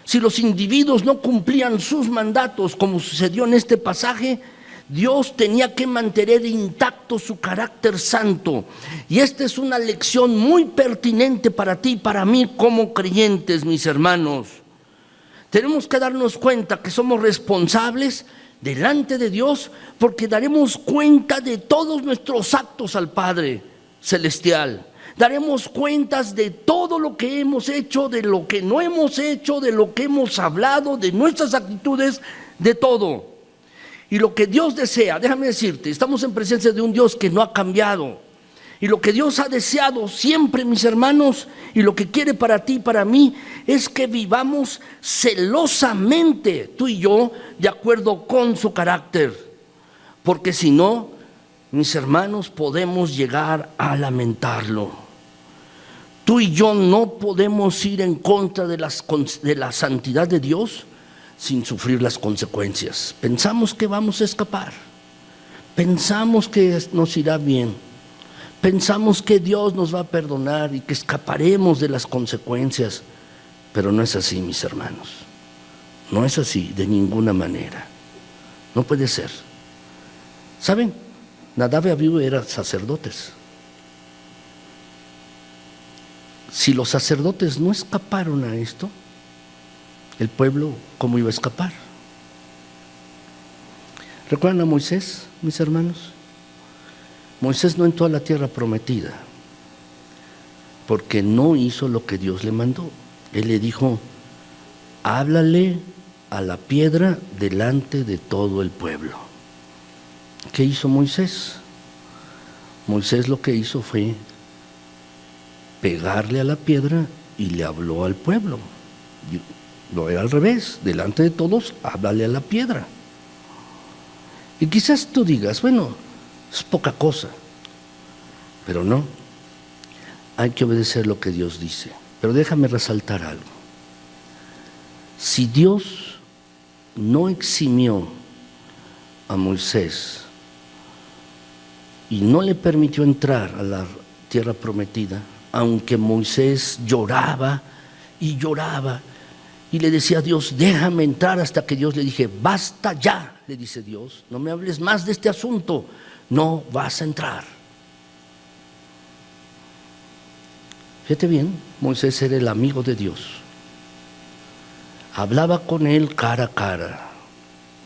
Si los individuos no cumplían sus mandatos, como sucedió en este pasaje, Dios tenía que mantener intacto su carácter santo. Y esta es una lección muy pertinente para ti y para mí como creyentes, mis hermanos. Tenemos que darnos cuenta que somos responsables delante de Dios porque daremos cuenta de todos nuestros actos al Padre Celestial. Daremos cuentas de todo lo que hemos hecho, de lo que no hemos hecho, de lo que hemos hablado, de nuestras actitudes, de todo. Y lo que Dios desea, déjame decirte, estamos en presencia de un Dios que no ha cambiado. Y lo que Dios ha deseado siempre, mis hermanos, y lo que quiere para ti y para mí, es que vivamos celosamente, tú y yo, de acuerdo con su carácter. Porque si no, mis hermanos, podemos llegar a lamentarlo. Tú y yo no podemos ir en contra de la santidad de Dios sin sufrir las consecuencias. Pensamos que vamos a escapar, pensamos que nos irá bien, pensamos que Dios nos va a perdonar y que escaparemos de las consecuencias, pero no es así, mis hermanos. No es así, de ninguna manera. No puede ser. ¿Saben? Nadab y Abiú eran sacerdotes. Si los sacerdotes no escaparon a esto, el pueblo, ¿cómo iba a escapar? ¿Recuerdan a Moisés, mis hermanos? Moisés no entró a la tierra prometida porque no hizo lo que Dios le mandó. Él le dijo: háblale a la piedra delante de todo el pueblo. ¿Qué hizo Moisés? Moisés lo que hizo fue pegarle a la piedra y le habló al pueblo. Lo era al revés, delante de todos, háblale a la piedra. Y quizás tú digas, bueno, es poca cosa, pero no, hay que obedecer lo que Dios dice. Pero déjame resaltar algo. Si Dios no eximió a Moisés y no le permitió entrar a la tierra prometida, aunque Moisés lloraba y lloraba y le decía a Dios: déjame entrar, hasta que Dios le dije: basta ya, le dice Dios, no me hables más de este asunto, no vas a entrar. Fíjate bien, Moisés era el amigo de Dios, hablaba con él cara a cara.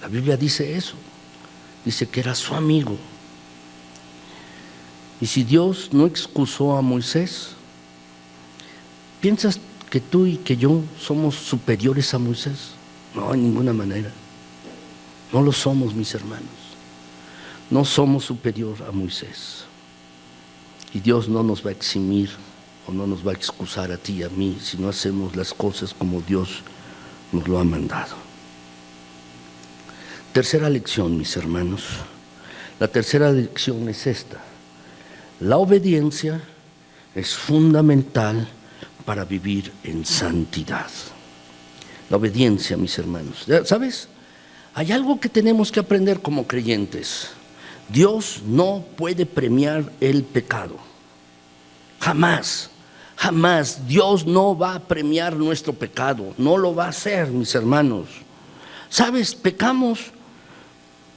La Biblia dice eso, dice que era su amigo. Y si Dios no excusó a Moisés, ¿piensas que tú y que yo somos superiores a Moisés? No, en ninguna manera. No lo somos, mis hermanos. No somos superior a Moisés. Y Dios no nos va a eximir o no nos va a excusar a ti y a mí si no hacemos las cosas como Dios nos lo ha mandado. Tercera lección, mis hermanos. La tercera lección es esta: la obediencia es fundamental para vivir en santidad. La obediencia, mis hermanos. ¿Sabes? Hay algo que tenemos que aprender como creyentes. Dios no puede premiar el pecado. Jamás, jamás. Dios no va a premiar nuestro pecado. No lo va a hacer, mis hermanos. ¿Sabes? Pecamos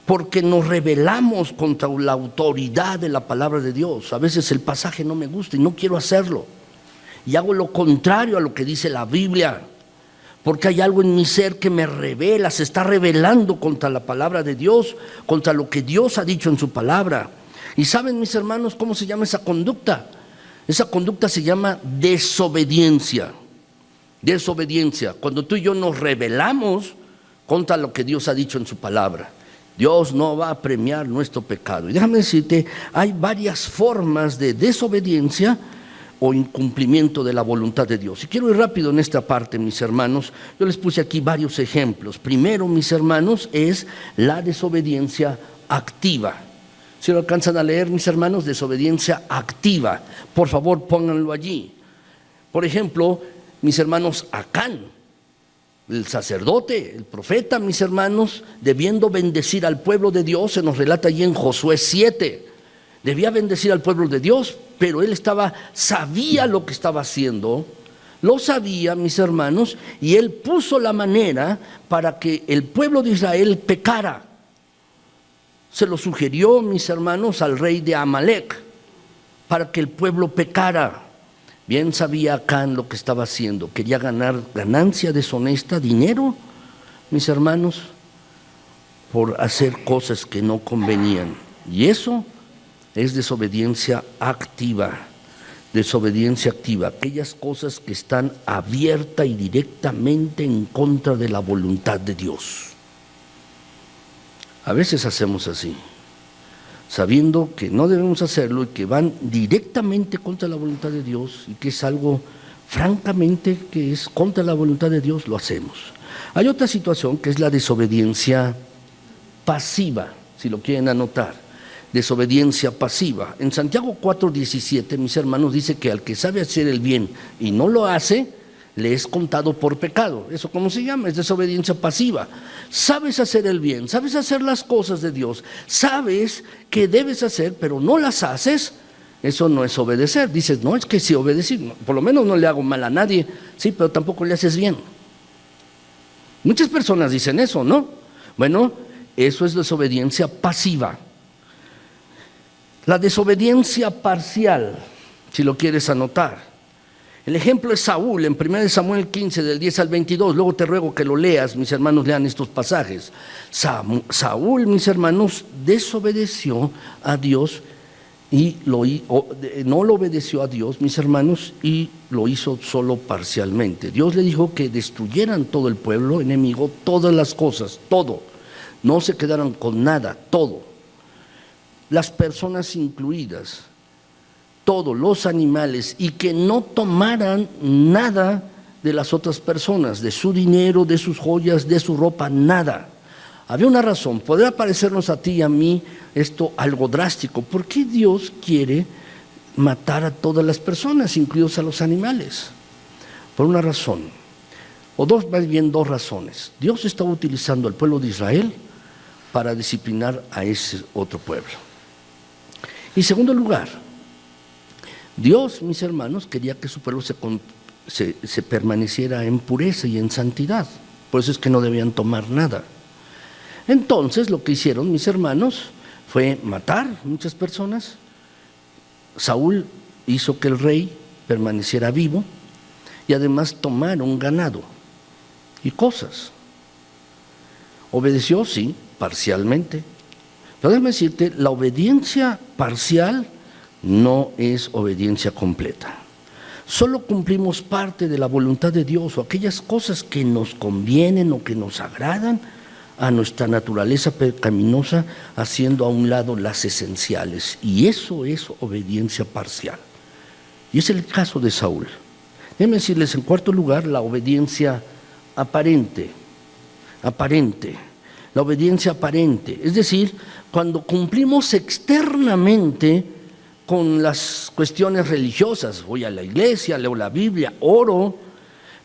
porque nos rebelamos contra la autoridad de la palabra de Dios. A veces el pasaje no me gusta y no quiero hacerlo, y hago lo contrario a lo que dice la Biblia, porque hay algo en mi ser que me revela, se está rebelando contra la palabra de Dios, contra lo que Dios ha dicho en su palabra. Y saben, mis hermanos, ¿cómo se llama esa conducta? Esa conducta se llama desobediencia. Desobediencia, cuando tú y yo nos rebelamos contra lo que Dios ha dicho en su palabra. Dios no va a premiar nuestro pecado. Y déjame decirte, hay varias formas de desobediencia o incumplimiento de la voluntad de Dios. Y quiero ir rápido en esta parte, mis hermanos. Yo les puse aquí varios ejemplos. Primero, mis hermanos, es la desobediencia activa. Si lo alcanzan a leer, mis hermanos, desobediencia activa. Por favor, pónganlo allí. Por ejemplo, mis hermanos, Acán, el sacerdote, el profeta, mis hermanos, debiendo bendecir al pueblo de Dios, se nos relata allí en Josué 7. Debía bendecir al pueblo de Dios, pero él sabía lo que estaba haciendo, lo sabía, mis hermanos, y él puso la manera para que el pueblo de Israel pecara. Se lo sugirió, mis hermanos, al rey de Amalek, para que el pueblo pecara. Bien sabía Acán lo que estaba haciendo, quería ganar ganancia deshonesta, dinero, mis hermanos, por hacer cosas que no convenían. Y eso es desobediencia activa. Desobediencia activa, aquellas cosas que están abierta y directamente en contra de la voluntad de Dios. A veces hacemos así, sabiendo que no debemos hacerlo y que van directamente contra la voluntad de Dios y que es algo francamente que es contra la voluntad de Dios, lo hacemos. Hay otra situación que es la desobediencia pasiva, si lo quieren anotar. Desobediencia pasiva. En Santiago 4:17, mis hermanos, dice que al que sabe hacer el bien y no lo hace, le es contado por pecado. ¿Eso cómo se llama? Es desobediencia pasiva. Sabes hacer el bien, sabes hacer las cosas de Dios, sabes que debes hacer, pero no las haces, Eso no es obedecer. Dices, no, es que si obedecí, por lo menos no le hago mal a nadie, sí, pero tampoco le haces bien. Muchas personas dicen eso, ¿no? Bueno, eso es desobediencia pasiva. La desobediencia parcial, si lo quieres anotar. El ejemplo es Saúl, en 1 Samuel 15, del 10 al 22. Luego te ruego que lo leas, mis hermanos, lean estos pasajes. Saúl, mis hermanos, desobedeció a Dios y no lo obedeció a Dios, mis hermanos, y lo hizo solo parcialmente. Dios le dijo que destruyeran todo el pueblo enemigo, todas las cosas, todo. No se quedaran con nada, todo. Las personas incluidas, todos los animales, y que no tomaran nada de las otras personas, de su dinero, de sus joyas, de su ropa, nada. Había una razón. Podría parecernos a ti y a mí esto algo drástico. ¿Por qué Dios quiere matar a todas las personas, incluidos a los animales? Por una razón, o dos, más bien dos razones. Dios estaba utilizando al pueblo de Israel para disciplinar a ese otro pueblo. Y en segundo lugar, Dios, mis hermanos, quería que su pueblo se permaneciera en pureza y en santidad. Por eso es que no debían tomar nada. Entonces, lo que hicieron, mis hermanos, fue matar muchas personas. Saúl hizo que el rey permaneciera vivo y además tomaron ganado y cosas. Obedeció, sí, parcialmente. Pero déjame decirte, la obediencia parcial no es obediencia completa. Solo cumplimos parte de la voluntad de Dios o aquellas cosas que nos convienen o que nos agradan a nuestra naturaleza pecaminosa, haciendo a un lado las esenciales. Y eso es obediencia parcial. Y es el caso de Saúl. Déjenme decirles, en cuarto lugar, la obediencia aparente. La obediencia aparente. Es decir, cuando cumplimos externamente con las cuestiones religiosas, voy a la iglesia, leo la Biblia, oro,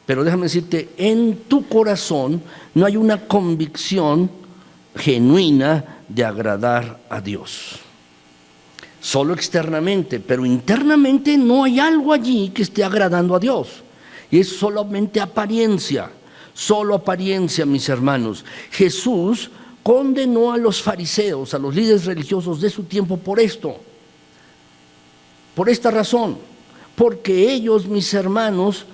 pero déjame decirte, en tu corazón no hay una convicción genuina de agradar a Dios. Solo externamente, pero internamente no hay algo allí que esté agradando a Dios. Y es solamente apariencia, solo apariencia, mis hermanos. Jesús condenó a los fariseos, a los líderes religiosos de su tiempo por esto. Por esta razón, porque ellos, mis hermanos,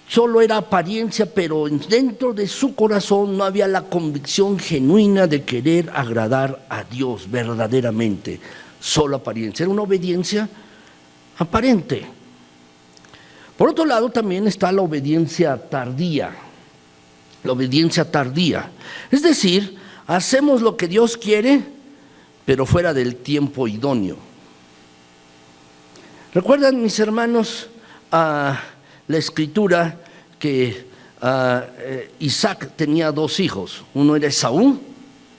solo era apariencia, pero dentro de su corazón no había la convicción genuina de querer agradar a Dios verdaderamente. Solo apariencia, era una obediencia aparente. Por otro lado, también está la obediencia tardía. La obediencia tardía. Es decir, hacemos lo que Dios quiere, pero fuera del tiempo idóneo. ¿Recuerdan, mis hermanos, la escritura que Isaac tenía dos hijos? Uno era Esaú,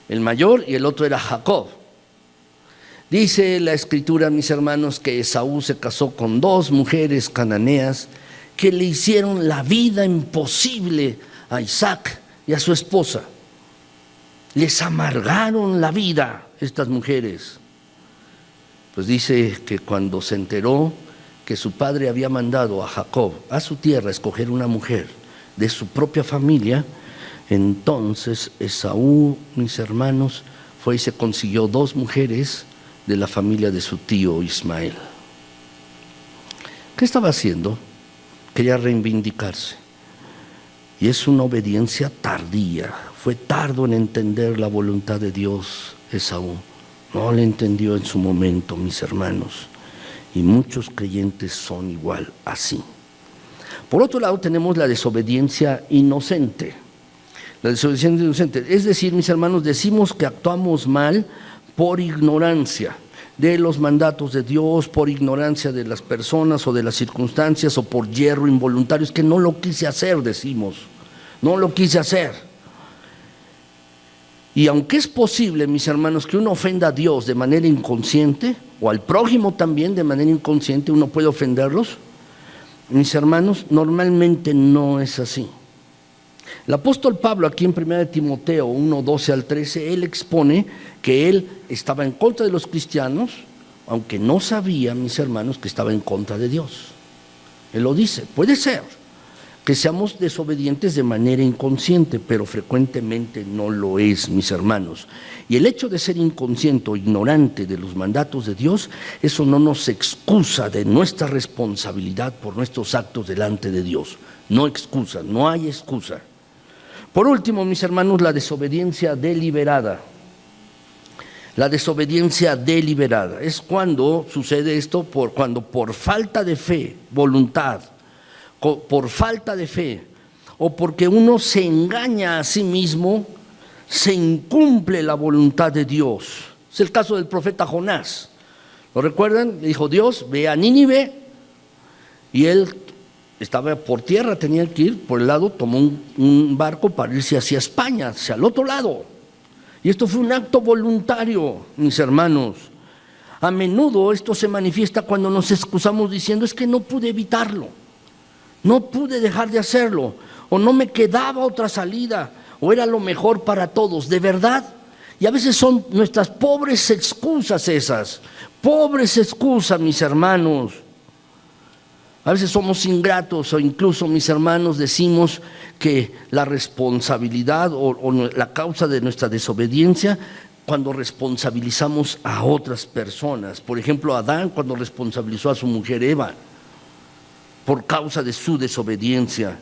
el mayor, y el otro era Jacob. Dice la escritura, mis hermanos, que Esaú se casó con dos mujeres cananeas que le hicieron la vida imposible a Isaac y a su esposa. Les amargaron la vida estas mujeres. Pues dice que cuando se enteró que su padre había mandado a Jacob a su tierra a escoger una mujer de su propia familia, entonces Esaú, mis hermanos, fue y se consiguió dos mujeres de la familia de su tío Ismael. ¿Qué estaba haciendo? Quería reivindicarse. Y es una obediencia tardía. Fue tardo en entender la voluntad de Dios, Esaú. No la entendió en su momento, mis hermanos. Y muchos creyentes son igual así. Por otro lado, tenemos la desobediencia inocente. La desobediencia inocente. Es decir, mis hermanos, decimos que actuamos mal por ignorancia de los mandatos de Dios, por ignorancia de las personas o de las circunstancias, o por yerro involuntario. Es que no lo quise hacer, decimos. No lo quise hacer. Y aunque es posible, mis hermanos, que uno ofenda a Dios de manera inconsciente, o al prójimo también de manera inconsciente, uno puede ofenderlos, mis hermanos, normalmente no es así. El apóstol Pablo, aquí en 1 Timoteo 1, 12 al 13, él expone que él estaba en contra de los cristianos, aunque no sabía, mis hermanos, que estaba en contra de Dios. Él lo dice, puede ser que seamos desobedientes de manera inconsciente, pero frecuentemente no lo es, mis hermanos. Y el hecho de ser inconsciente o ignorante de los mandatos de Dios, eso no nos excusa de nuestra responsabilidad por nuestros actos delante de Dios. No excusa, no hay excusa. Por último, mis hermanos, la desobediencia deliberada. La desobediencia deliberada es cuando sucede esto, cuando por falta de fe, voluntad, por falta de fe, o porque uno se engaña a sí mismo, se incumple la voluntad de Dios. Es el caso del profeta Jonás. ¿Lo recuerdan? Le dijo Dios, ve a Nínive, y él estaba por tierra, tenía que ir por el lado, tomó un barco para irse hacia España, hacia el otro lado. Y esto fue un acto voluntario, mis hermanos. A menudo esto se manifiesta cuando nos excusamos diciendo, es que no pude evitarlo, no pude dejar de hacerlo, o no me quedaba otra salida, o era lo mejor para todos, de verdad. Y a veces son nuestras pobres excusas esas, pobres excusas, mis hermanos. A veces somos ingratos o incluso, mis hermanos, decimos que la responsabilidad o la causa de nuestra desobediencia cuando responsabilizamos a otras personas. Por ejemplo, Adán cuando responsabilizó a su mujer Eva por causa de su desobediencia.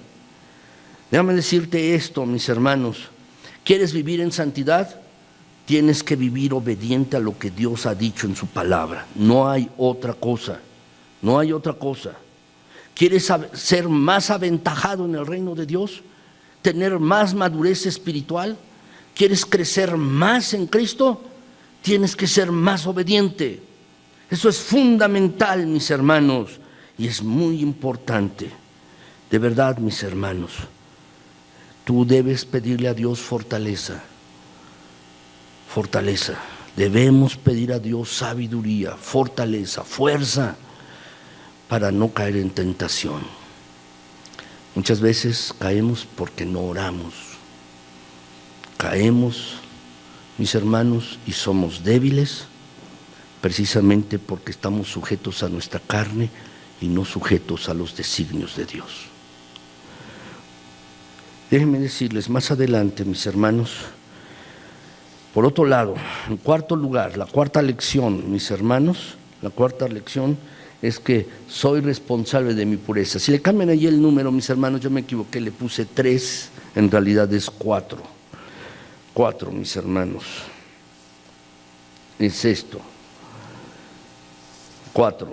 Déjame decirte esto, mis hermanos. ¿Quieres vivir en santidad? Tienes que vivir obediente a lo que Dios ha dicho en su palabra. No hay otra cosa. No hay otra cosa. ¿Quieres ser más aventajado en el reino de Dios? ¿Tener más madurez espiritual? ¿Quieres crecer más en Cristo? Tienes que ser más obediente. Eso es fundamental, mis hermanos, y es muy importante. De verdad, mis hermanos, tú debes pedirle a Dios fortaleza. Fortaleza. Debemos pedir a Dios sabiduría, fortaleza, fuerza, para no caer en tentación. Muchas veces caemos porque no oramos. Caemos, mis hermanos, y somos débiles precisamente porque estamos sujetos a nuestra carne y no sujetos a los designios de Dios. Déjenme decirles más adelante, mis hermanos, por otro lado, en cuarto lugar, la cuarta lección, mis hermanos, la cuarta lección es que soy responsable de mi pureza. Si le cambian ahí el número, mis hermanos, yo me equivoqué, le puse 3, en realidad es 4. 4, mis hermanos. Es esto. 4.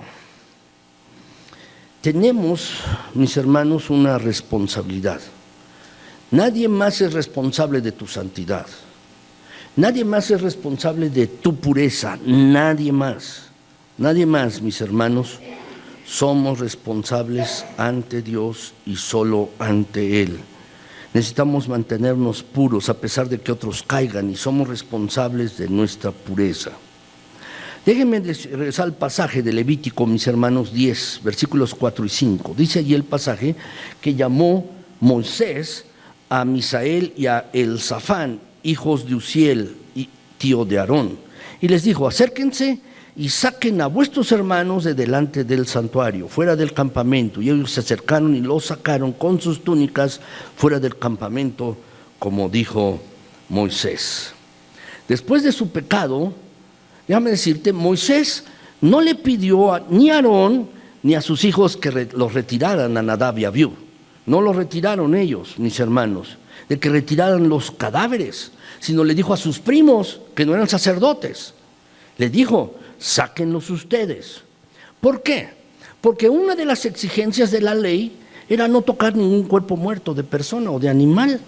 Tenemos, mis hermanos, una responsabilidad. Nadie más es responsable de tu santidad. Nadie más es responsable de tu pureza. Nadie más. Nadie más, mis hermanos, somos responsables ante Dios y solo ante Él. Necesitamos mantenernos puros a pesar de que otros caigan y somos responsables de nuestra pureza. Déjenme regresar al pasaje de Levítico, mis hermanos, 10, versículos 4 y 5. Dice allí el pasaje que llamó Moisés a Misael y a Elzafán, hijos de Uziel, tío de Aarón, y les dijo, acérquense y saquen a vuestros hermanos de delante del santuario, fuera del campamento. Y ellos se acercaron y los sacaron con sus túnicas fuera del campamento, como dijo Moisés. Después de su pecado, déjame decirte, Moisés no le pidió ni a Aarón ni a sus hijos que los retiraran, a Nadab y Abiú. No los retiraron ellos, mis hermanos, de que retiraran los cadáveres, sino le dijo a sus primos, que no eran sacerdotes, le dijo, sáquenlos ustedes. ¿Por qué? Porque una de las exigencias de la ley era no tocar ningún cuerpo muerto de persona o de animal,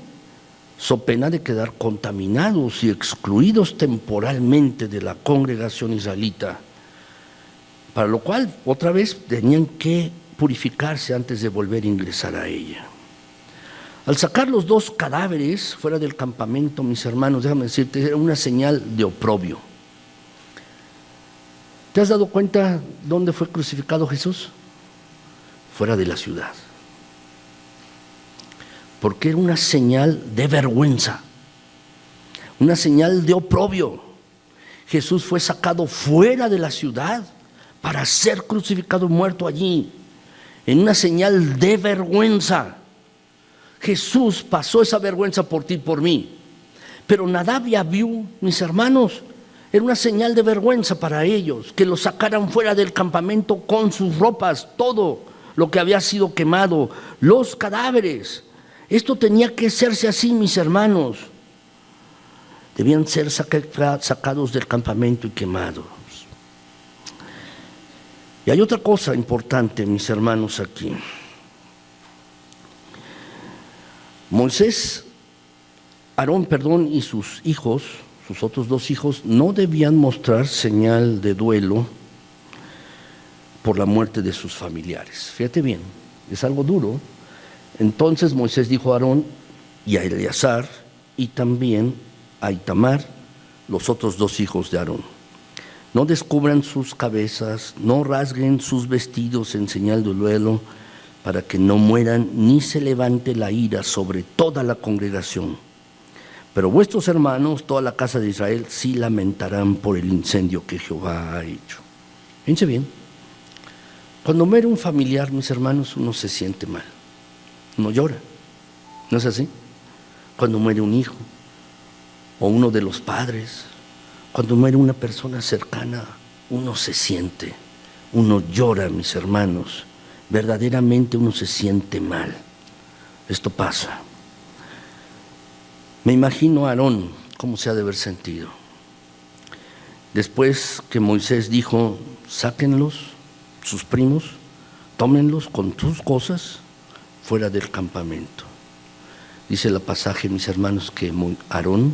so pena de quedar contaminados y excluidos temporalmente de la congregación israelita, para lo cual otra vez tenían que purificarse antes de volver a ingresar a ella. Al sacar los 2 cadáveres fuera del campamento, mis hermanos, déjame decirte, era una señal de oprobio. ¿Te has dado cuenta dónde fue crucificado Jesús? Fuera de la ciudad. Porque era una señal de vergüenza, una señal de oprobio. Jesús fue sacado fuera de la ciudad para ser crucificado y muerto allí, en una señal de vergüenza. Jesús pasó esa vergüenza por ti y por mí. Pero Nadab y Abiú, mis hermanos, era una señal de vergüenza para ellos, que los sacaran fuera del campamento con sus ropas, todo lo que había sido quemado, los cadáveres. Esto tenía que hacerse así, mis hermanos. Debían ser sacados del campamento y quemados. Y hay otra cosa importante, mis hermanos, aquí. Aarón, y sus hijos, sus otros dos hijos, no debían mostrar señal de duelo por la muerte de sus familiares. Fíjate bien, es algo duro. Entonces Moisés dijo a Aarón y a Eleazar y también a Itamar, los otros dos hijos de Aarón: no descubran sus cabezas, no rasguen sus vestidos en señal de duelo, para que no mueran ni se levante la ira sobre toda la congregación. Pero vuestros hermanos, toda la casa de Israel, sí lamentarán por el incendio que Jehová ha hecho. Fíjense bien, cuando muere un familiar, mis hermanos, uno se siente mal, uno llora, ¿no es así? Cuando muere un hijo o uno de los padres, cuando muere una persona cercana, uno se siente, uno llora, mis hermanos. Verdaderamente uno se siente mal. Esto pasa. Me imagino a Aarón cómo se ha de haber sentido. Después que Moisés dijo: sáquenlos, sus primos, tómenlos con sus cosas fuera del campamento. Dice el pasaje, mis hermanos, que Aarón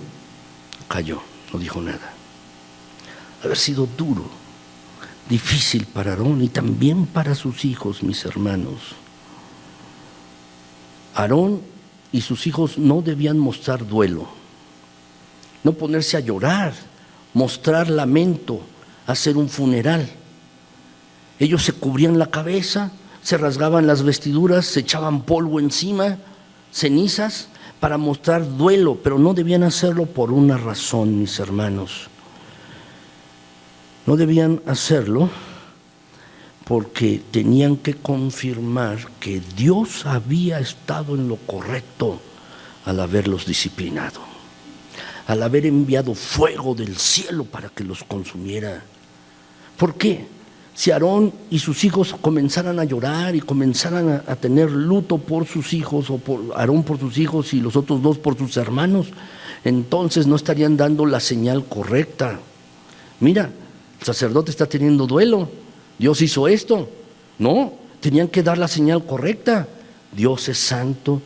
calló, no dijo nada. Haber sido duro, difícil para Aarón y también para sus hijos, mis hermanos. Aarón y sus hijos no debían mostrar duelo, no ponerse a llorar, mostrar lamento, hacer un funeral. Ellos se cubrían la cabeza, se rasgaban las vestiduras, se echaban polvo encima, cenizas, para mostrar duelo, pero no debían hacerlo por una razón, mis hermanos. No debían hacerlo porque tenían que confirmar que Dios había estado en lo correcto al haberlos disciplinado, al haber enviado fuego del cielo para que los consumiera. ¿Por qué? Si Aarón y sus hijos comenzaran a llorar y comenzaran a tener luto por sus hijos, o por Aarón por sus hijos y los otros dos por sus hermanos, entonces no estarían dando la señal correcta. Mira, el sacerdote está teniendo duelo, Dios hizo esto. No, tenían que dar la señal correcta. Dios es santo,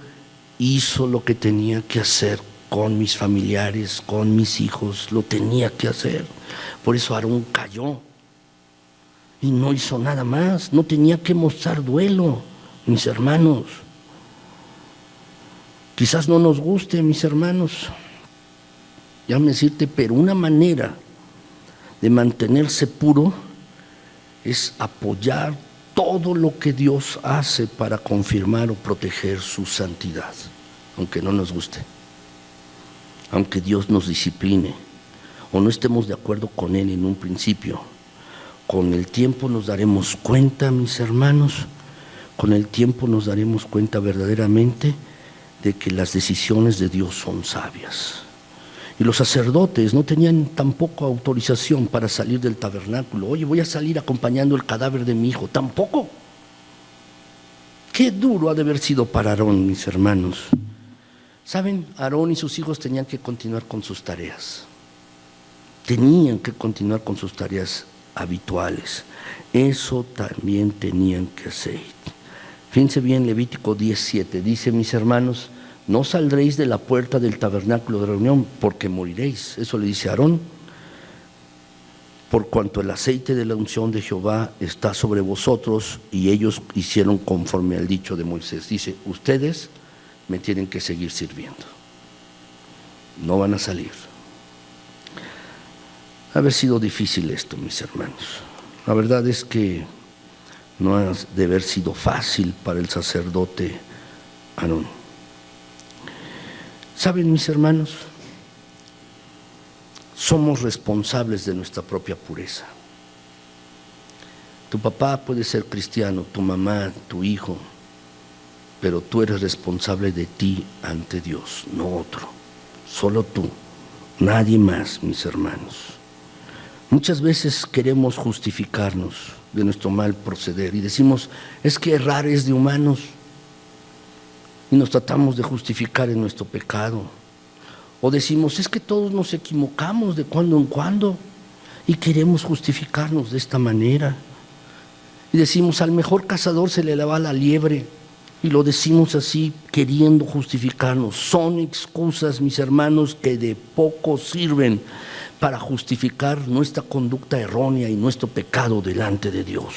hizo lo que tenía que hacer con mis familiares, con mis hijos, lo tenía que hacer. Por eso Aarón cayó y no hizo nada más, no tenía que mostrar duelo, mis hermanos. Quizás no nos guste, mis hermanos, déjame decirte, pero una manera de mantenerse puro es apoyar todo lo que Dios hace para confirmar o proteger su santidad, aunque no nos guste, aunque Dios nos discipline o no estemos de acuerdo con Él en un principio. Con el tiempo nos daremos cuenta, mis hermanos, con el tiempo nos daremos cuenta verdaderamente de que las decisiones de Dios son sabias. Y los sacerdotes no tenían tampoco autorización para salir del tabernáculo. Oye, voy a salir acompañando el cadáver de mi hijo. Tampoco. Qué duro ha de haber sido para Aarón, mis hermanos. ¿Saben? Aarón y sus hijos tenían que continuar con sus tareas. Tenían que continuar con sus tareas habituales. Eso también tenían que hacer. Fíjense bien, Levítico 10:7 dice: mis hermanos, no saldréis de la puerta del tabernáculo de reunión, porque moriréis. Eso le dice a Aarón. Por cuanto el aceite de la unción de Jehová está sobre vosotros, y ellos hicieron conforme al dicho de Moisés. Dice: ustedes me tienen que seguir sirviendo, no van a salir. Ha haber sido difícil esto, mis hermanos. La verdad es que no ha de haber sido fácil para el sacerdote Aarón. ¿Saben, mis hermanos? Somos responsables de nuestra propia pureza. Tu papá puede ser cristiano, tu mamá, tu hijo, pero tú eres responsable de ti ante Dios, no otro, solo tú, nadie más, mis hermanos. Muchas veces queremos justificarnos de nuestro mal proceder y decimos, es que errar es de humanos, y nos tratamos de justificar en nuestro pecado. O decimos, es que todos nos equivocamos de cuando en cuando y queremos justificarnos de esta manera. Y decimos, al mejor cazador se le va la liebre, y lo decimos así queriendo justificarnos. Son excusas, mis hermanos, que de poco sirven para justificar nuestra conducta errónea y nuestro pecado delante de Dios.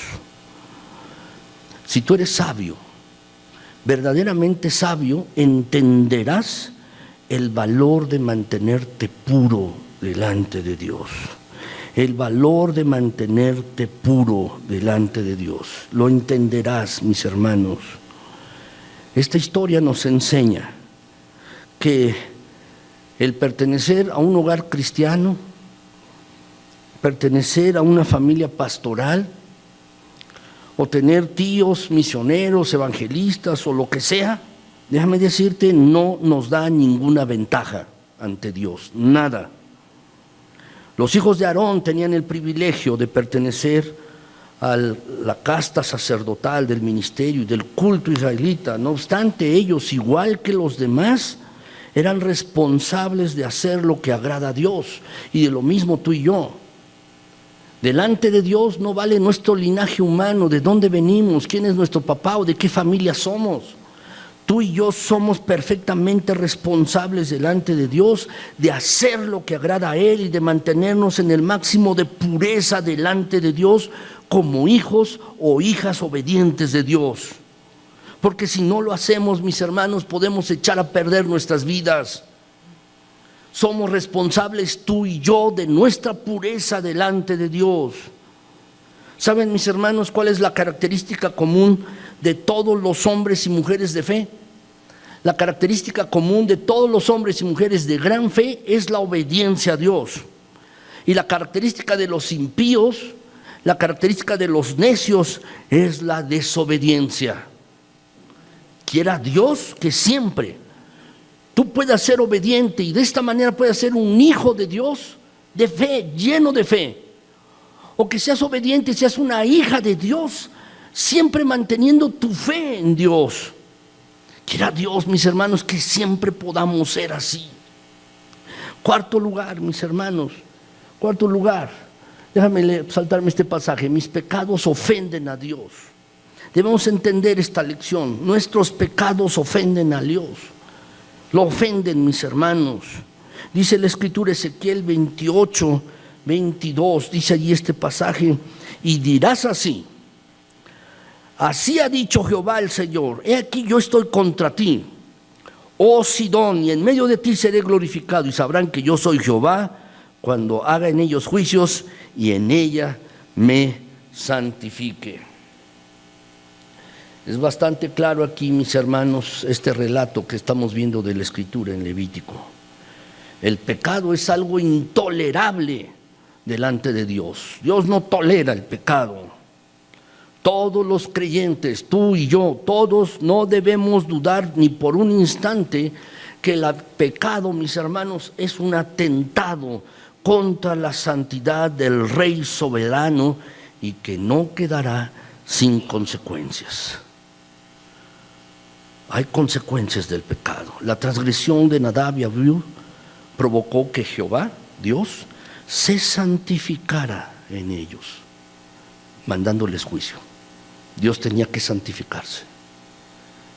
Si tú eres sabio, verdaderamente sabio, entenderás el valor de mantenerte puro delante de Dios. El valor de mantenerte puro delante de Dios. Lo entenderás, mis hermanos. Esta historia nos enseña que el pertenecer a un hogar cristiano, pertenecer a una familia pastoral, o tener tíos misioneros, evangelistas o lo que sea, déjame decirte, no nos da ninguna ventaja ante Dios, nada. Los hijos de Aarón tenían el privilegio de pertenecer a la casta sacerdotal del ministerio y del culto israelita. No obstante, ellos, igual que los demás, eran responsables de hacer lo que agrada a Dios, y de lo mismo tú y yo. Delante de Dios no vale nuestro linaje humano, de dónde venimos, quién es nuestro papá o de qué familia somos. Tú y yo somos perfectamente responsables delante de Dios de hacer lo que agrada a Él y de mantenernos en el máximo de pureza delante de Dios como hijos o hijas obedientes de Dios. Porque si no lo hacemos, mis hermanos, podemos echar a perder nuestras vidas. Somos responsables tú y yo de nuestra pureza delante de Dios. ¿Saben, mis hermanos, cuál es la característica común de todos los hombres y mujeres de fe? La característica común de todos los hombres y mujeres de gran fe es la obediencia a Dios. Y la característica de los impíos, la característica de los necios es la desobediencia. Quiera Dios que siempre tú puedas ser obediente y de esta manera puedas ser un hijo de Dios, de fe, lleno de fe. O que seas obediente y seas una hija de Dios, siempre manteniendo tu fe en Dios. Quiera Dios, mis hermanos, que siempre podamos ser así. Cuarto lugar, mis hermanos, cuarto lugar, déjame saltarme este pasaje. Mis pecados ofenden a Dios. Debemos entender esta lección. Nuestros pecados ofenden a Dios. Lo ofenden, mis hermanos. Dice la Escritura, Ezequiel 28, 22, dice allí este pasaje, y dirás así: así ha dicho Jehová el Señor, he aquí yo estoy contra ti, oh Sidón, y en medio de ti seré glorificado, y sabrán que yo soy Jehová cuando haga en ellos juicios y en ella me santifique. Es bastante claro aquí, mis hermanos, este relato que estamos viendo de la Escritura en Levítico. El pecado es algo intolerable delante de Dios. Dios no tolera el pecado. Todos los creyentes, tú y yo, todos no debemos dudar ni por un instante que el pecado, mis hermanos, es un atentado contra la santidad del Rey soberano y que no quedará sin consecuencias. Hay consecuencias del pecado. La transgresión de Nadab y Abiú provocó que Jehová, Dios, se santificara en ellos, mandándoles juicio. Dios tenía que santificarse.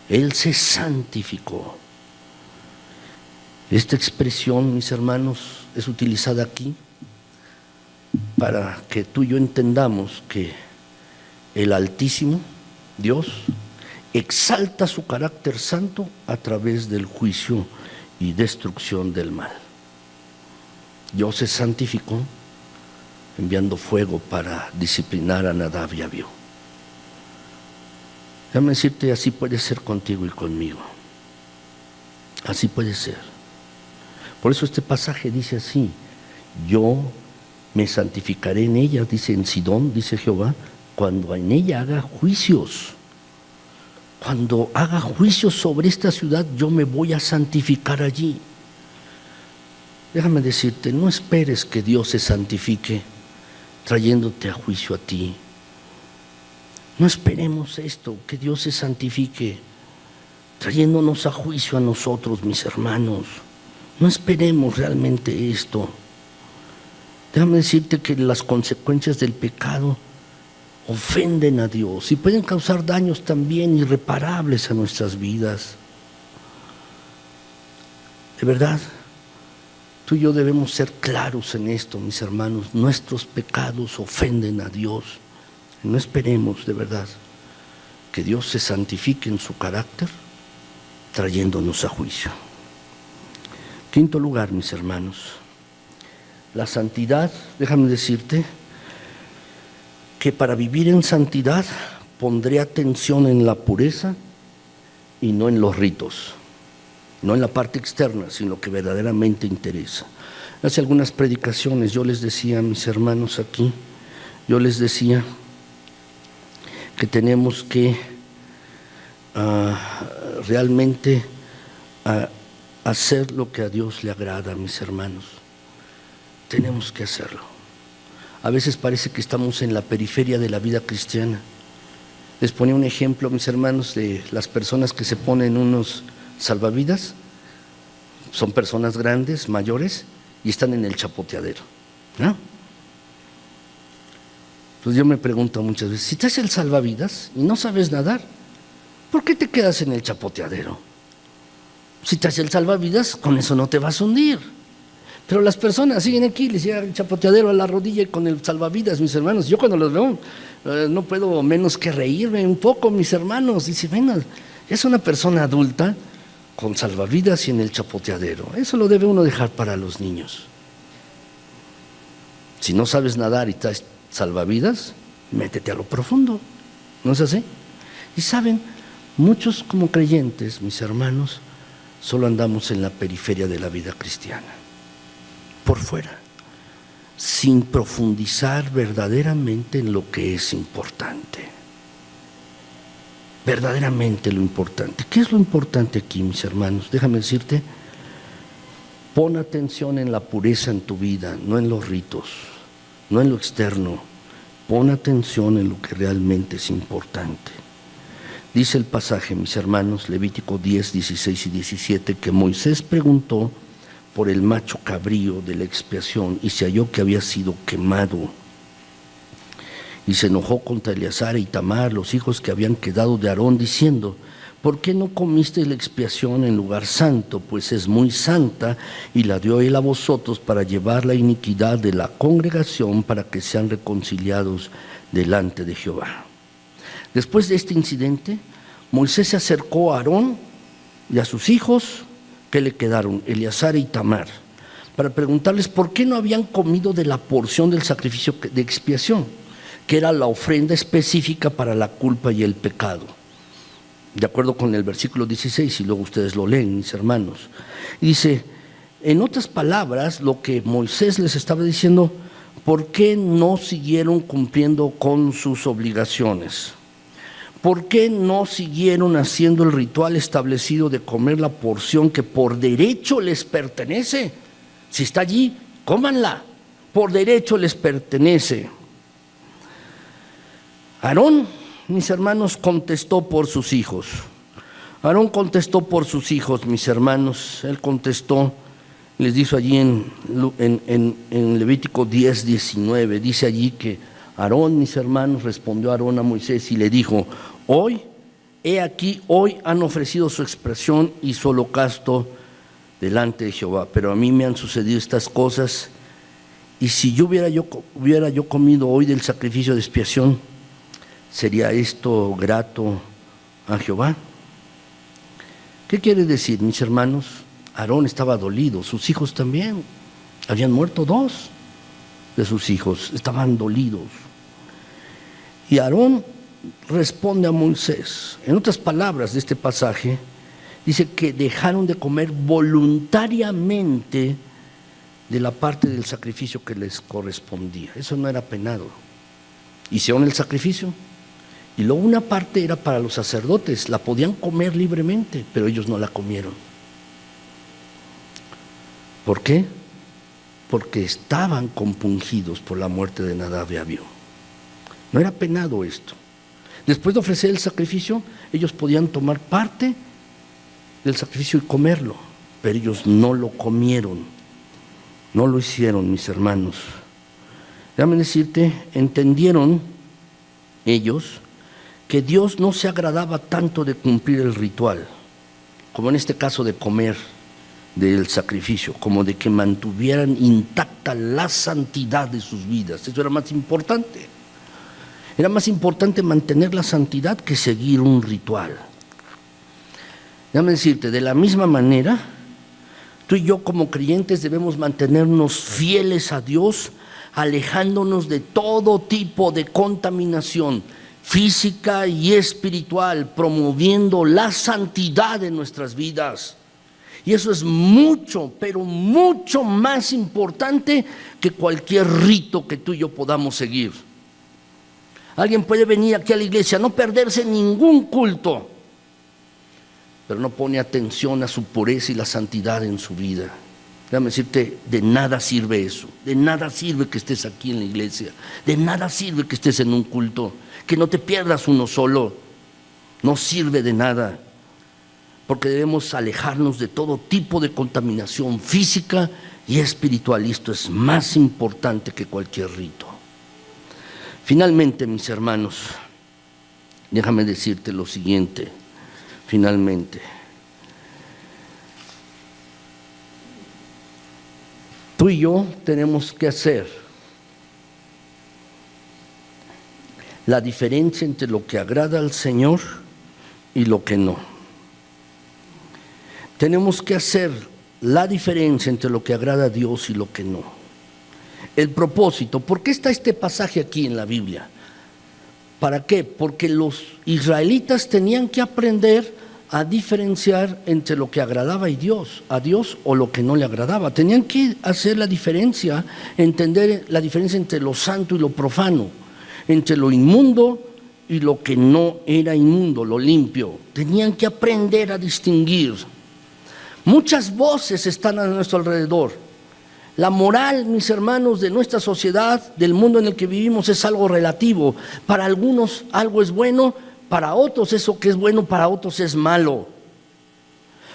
Él se santificó. Esta expresión, mis hermanos, es utilizada aquí para que tú y yo entendamos que el Altísimo, Dios, exalta su carácter santo a través del juicio y destrucción del mal. Dios se santificó enviando fuego para disciplinar a Nadab y Abiú. Déjame decirte, así puede ser contigo y conmigo. Así puede ser. Por eso este pasaje dice así: yo me santificaré en ella, dice en Sidón, dice Jehová, cuando en ella haga juicios. Cuando haga juicios sobre esta ciudad, yo me voy a santificar allí. Déjame decirte, no esperes que Dios se santifique trayéndote a juicio a ti. No esperemos esto, que Dios se santifique trayéndonos a juicio a nosotros, mis hermanos. No esperemos realmente esto. Déjame decirte que las consecuencias del pecado ofenden a Dios y pueden causar daños también irreparables a nuestras vidas. De verdad, tú y yo debemos ser claros en esto, mis hermanos. Nuestros pecados ofenden a Dios. No esperemos, de verdad, que Dios se santifique en su carácter trayéndonos a juicio. Quinto lugar, mis hermanos, la santidad. Déjame decirte que para vivir en santidad pondré atención en la pureza y no en los ritos, no en la parte externa, sino lo que verdaderamente interesa. Hace algunas predicaciones yo les decía a mis hermanos aquí, yo les decía que tenemos que realmente hacer lo que a Dios le agrada, mis hermanos. Tenemos que hacerlo. A veces parece que estamos en la periferia de la vida cristiana. Les ponía un ejemplo, mis hermanos, de las personas que se ponen unos salvavidas. Son personas grandes, mayores, y están en el chapoteadero, ¿no? Pues yo me pregunto muchas veces, si traes el salvavidas y no sabes nadar, ¿por qué te quedas en el chapoteadero? Si traes el salvavidas, con eso no te vas a hundir. Pero las personas siguen aquí, les llega el chapoteadero a la rodilla y con el salvavidas, mis hermanos. Yo cuando los veo, no puedo menos que reírme un poco, mis hermanos. Dice, ven, es una persona adulta con salvavidas y en el chapoteadero. Eso lo debe uno dejar para los niños. Si no sabes nadar y traes salvavidas, métete a lo profundo. ¿No es así? Y saben, muchos como creyentes, mis hermanos, solo andamos en la periferia de la vida cristiana, por fuera, sin profundizar verdaderamente en lo que es importante. Verdaderamente lo importante. ¿Qué es lo importante aquí, mis hermanos? Déjame decirte, pon atención en la pureza en tu vida, no en los ritos, no en lo externo. Pon atención en lo que realmente es importante. Dice el pasaje, mis hermanos, Levítico 10, 16 y 17, que Moisés preguntó por el macho cabrío de la expiación y se halló que había sido quemado. Y se enojó contra Eleazar e Itamar, los hijos que habían quedado de Aarón, diciendo, ¿por qué no comisteis la expiación en lugar santo? Pues es muy santa, y la dio él a vosotros para llevar la iniquidad de la congregación, para que sean reconciliados delante de Jehová. Después de este incidente, Moisés se acercó a Aarón y a sus hijos, que le quedaron, Eleazar e Itamar, para preguntarles por qué no habían comido de la porción del sacrificio de expiación, que era la ofrenda específica para la culpa y el pecado, de acuerdo con el versículo 16, y luego ustedes lo leen, mis hermanos. Y dice, en otras palabras, lo que Moisés les estaba diciendo, ¿por qué no siguieron cumpliendo con sus obligaciones? ¿Por qué no siguieron haciendo el ritual establecido de comer la porción que por derecho les pertenece? Si está allí, cómanla, por derecho les pertenece. Aarón, mis hermanos, contestó por sus hijos. Aarón contestó por sus hijos, mis hermanos. Él contestó, les dijo allí en Levítico 10, 19, dice allí que Aarón, mis hermanos, respondió Aarón a Moisés y le dijo, hoy, he aquí, hoy han ofrecido su expiación y su holocausto delante de Jehová, pero a mí me han sucedido estas cosas, y si yo hubiera yo comido hoy del sacrificio de expiación, ¿sería esto grato a Jehová? ¿Qué quiere decir, mis hermanos? Aarón estaba dolido, sus hijos también. Habían muerto 2 de sus hijos, estaban dolidos. Y Aarón responde a Moisés. En otras palabras de este pasaje, dice que dejaron de comer voluntariamente de la parte del sacrificio que les correspondía. Eso no era penado. Hicieron el sacrificio y luego una parte era para los sacerdotes, la podían comer libremente, pero ellos no la comieron. ¿Por qué? Porque estaban compungidos por la muerte de Nadab y Abiú. No era penado esto. Después de ofrecer el sacrificio, ellos podían tomar parte del sacrificio y comerlo, pero ellos no lo comieron, no lo hicieron, mis hermanos. Déjame decirte, entendieron ellos que Dios no se agradaba tanto de cumplir el ritual, como en este caso de comer del sacrificio, como de que mantuvieran intacta la santidad de sus vidas. Eso era más importante. Era más importante mantener la santidad que seguir un ritual. Déjame decirte, de la misma manera, tú y yo como creyentes debemos mantenernos fieles a Dios, alejándonos de todo tipo de contaminación física y espiritual, promoviendo la santidad en nuestras vidas. Y eso es mucho, pero mucho más importante que cualquier rito que tú y yo podamos seguir. Alguien puede venir aquí a la iglesia, no perderse ningún culto, pero no pone atención a su pureza y la santidad en su vida. Déjame decirte, de nada sirve eso, de nada sirve que estés aquí en la iglesia, de nada sirve que estés en un culto, que no te pierdas uno solo, no sirve de nada, porque debemos alejarnos de todo tipo de contaminación física y espiritual. Esto es más importante que cualquier rito. Finalmente, mis hermanos, déjame decirte lo siguiente, finalmente. Tú y yo tenemos que hacer la diferencia entre lo que agrada al Señor y lo que no. Tenemos que hacer la diferencia entre lo que agrada a Dios y lo que no. El propósito, ¿por qué está este pasaje aquí en la Biblia? ¿Para qué? Porque los israelitas tenían que aprender a diferenciar entre lo que agradaba a Dios o lo que no le agradaba. Tenían que hacer la diferencia, entender la diferencia entre lo santo y lo profano, entre lo inmundo y lo que no era inmundo, lo limpio. Tenían que aprender a distinguir. Muchas voces están a nuestro alrededor. La moral, mis hermanos, de nuestra sociedad, del mundo en el que vivimos, es algo relativo. Para algunos algo es bueno, para otros eso que es bueno, para otros es malo.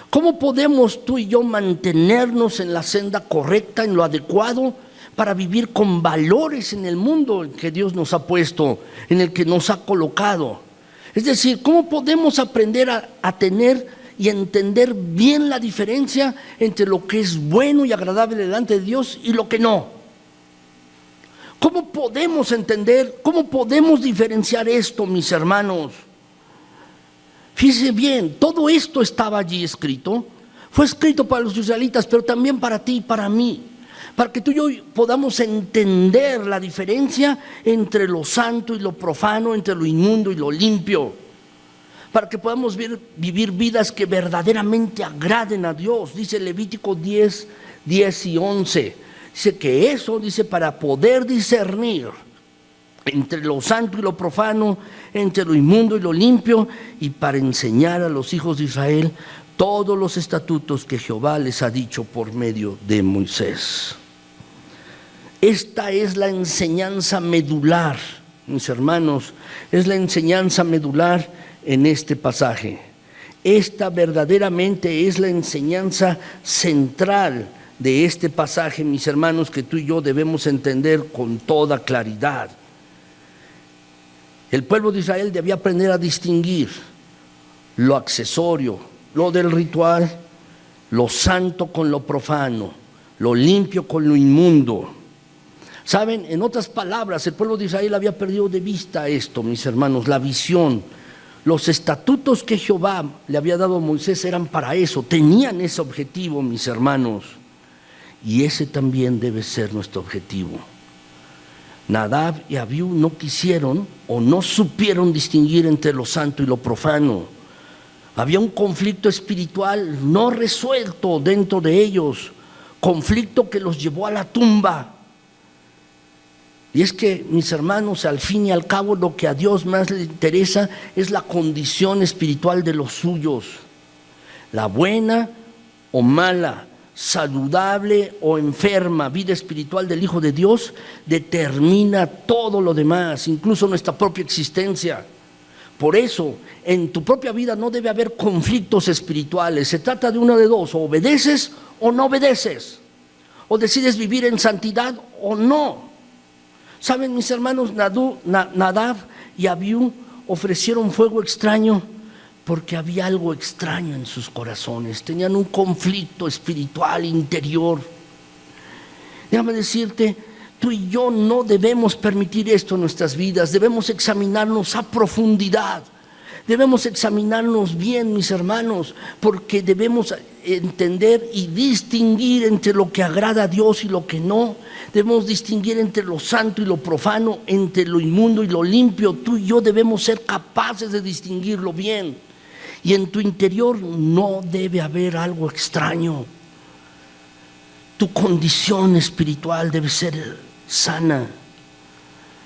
¿Cómo podemos tú y yo mantenernos en la senda correcta, en lo adecuado, para vivir con valores en el mundo que Dios nos ha puesto, en el que nos ha colocado? Es decir, ¿cómo podemos aprender a tener y entender bien la diferencia entre lo que es bueno y agradable delante de Dios y lo que no? ¿Cómo podemos entender, cómo podemos diferenciar esto, mis hermanos? Fíjense bien, todo esto estaba allí escrito, fue escrito para los israelitas, pero también para ti y para mí, para que tú y yo podamos entender la diferencia entre lo santo y lo profano, entre lo inmundo y lo limpio, para que podamos vivir vidas que verdaderamente agraden a Dios. Dice Levítico 10 y 11, dice que eso, dice, para poder discernir entre lo santo y lo profano, entre lo inmundo y lo limpio, y para enseñar a los hijos de Israel todos los estatutos que Jehová les ha dicho por medio de Moisés. Esta es la enseñanza medular, mis hermanos, es la enseñanza medular en este pasaje. Esta verdaderamente es la enseñanza central de este pasaje, mis hermanos, que tú y yo debemos entender con toda claridad. El pueblo de Israel debía aprender a distinguir lo accesorio, lo del ritual, lo santo con lo profano, lo limpio con lo inmundo. Saben, en otras palabras, el pueblo de Israel había perdido de vista esto, mis hermanos, la visión. Los estatutos que Jehová le había dado a Moisés eran para eso, tenían ese objetivo, mis hermanos, y ese también debe ser nuestro objetivo. Nadab y Abiú no quisieron o no supieron distinguir entre lo santo y lo profano. Había un conflicto espiritual no resuelto dentro de ellos, conflicto que los llevó a la tumba. Y es que, mis hermanos, al fin y al cabo, lo que a Dios más le interesa es la condición espiritual de los suyos. La buena o mala, saludable o enferma vida espiritual del Hijo de Dios determina todo lo demás, incluso nuestra propia existencia. Por eso, en tu propia vida no debe haber conflictos espirituales. Se trata de una de dos: o obedeces o no obedeces, o decides vivir en santidad o no. Saben, mis hermanos, Nadab y Abiú ofrecieron fuego extraño porque había algo extraño en sus corazones. Tenían un conflicto espiritual interior. Déjame decirte, tú y yo no debemos permitir esto en nuestras vidas. Debemos examinarnos a profundidad. Debemos examinarnos bien, mis hermanos, porque debemos entender y distinguir entre lo que agrada a Dios y lo que no. Debemos distinguir entre lo santo y lo profano, entre lo inmundo y lo limpio. Tú y yo debemos ser capaces de distinguirlo bien. Y en tu interior no debe haber algo extraño. Tu condición espiritual debe ser sana.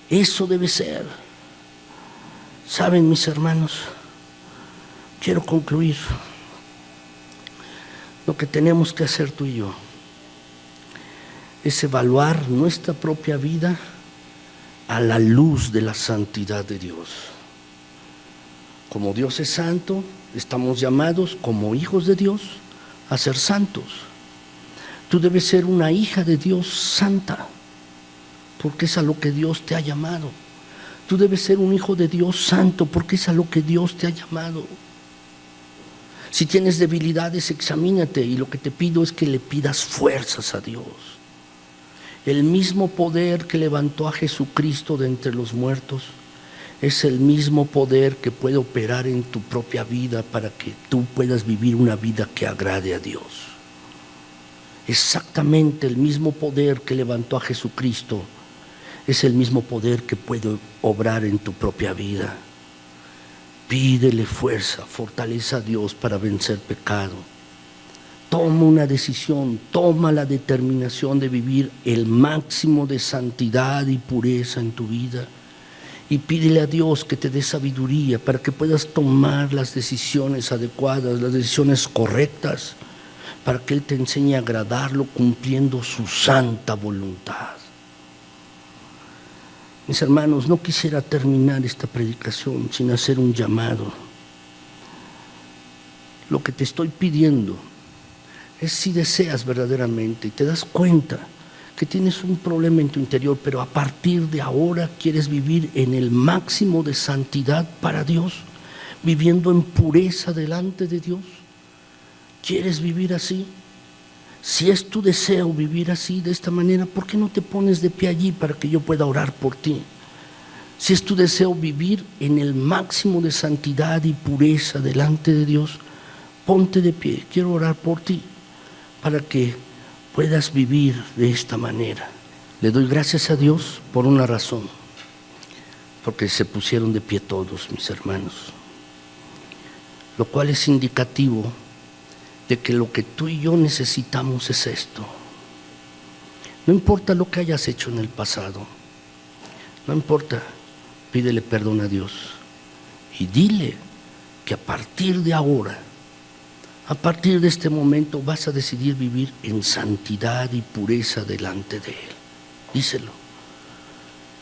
Eso debe ser. Saben, mis hermanos, quiero concluir. Lo que tenemos que hacer tú y yo es evaluar nuestra propia vida a la luz de la santidad de Dios. Como Dios es santo, estamos llamados como hijos de Dios a ser santos. Tú debes ser una hija de Dios santa, porque es a lo que Dios te ha llamado. Tú debes ser un hijo de Dios santo, porque es a lo que Dios te ha llamado. Si tienes debilidades, examínate, y lo que te pido es que le pidas fuerzas a Dios. El mismo poder que levantó a Jesucristo de entre los muertos es el mismo poder que puede operar en tu propia vida para que tú puedas vivir una vida que agrade a Dios. Exactamente el mismo poder que levantó a Jesucristo es el mismo poder que puede obrar en tu propia vida. Pídele fuerza, fortaleza a Dios para vencer pecado. Toma una decisión, toma la determinación de vivir el máximo de santidad y pureza en tu vida. Y pídele a Dios que te dé sabiduría para que puedas tomar las decisiones adecuadas, las decisiones correctas, para que Él te enseñe a agradarlo cumpliendo su santa voluntad. Mis hermanos, no quisiera terminar esta predicación sin hacer un llamado. Lo que te estoy pidiendo es, si deseas verdaderamente y te das cuenta que tienes un problema en tu interior, pero a partir de ahora quieres vivir en el máximo de santidad para Dios, viviendo en pureza delante de Dios. ¿Quieres vivir así? Si es tu deseo vivir así, de esta manera, ¿por qué no te pones de pie allí para que yo pueda orar por ti? Si es tu deseo vivir en el máximo de santidad y pureza delante de Dios, ponte de pie. Quiero orar por ti para que puedas vivir de esta manera. Le doy gracias a Dios por una razón, porque se pusieron de pie todos, mis hermanos, lo cual es indicativo de que lo que tú y yo necesitamos es esto. No importa lo que hayas hecho en el pasado, no importa, pídele perdón a Dios y dile que a partir de ahora, a partir de este momento, vas a decidir vivir en santidad y pureza delante de Él. Díselo.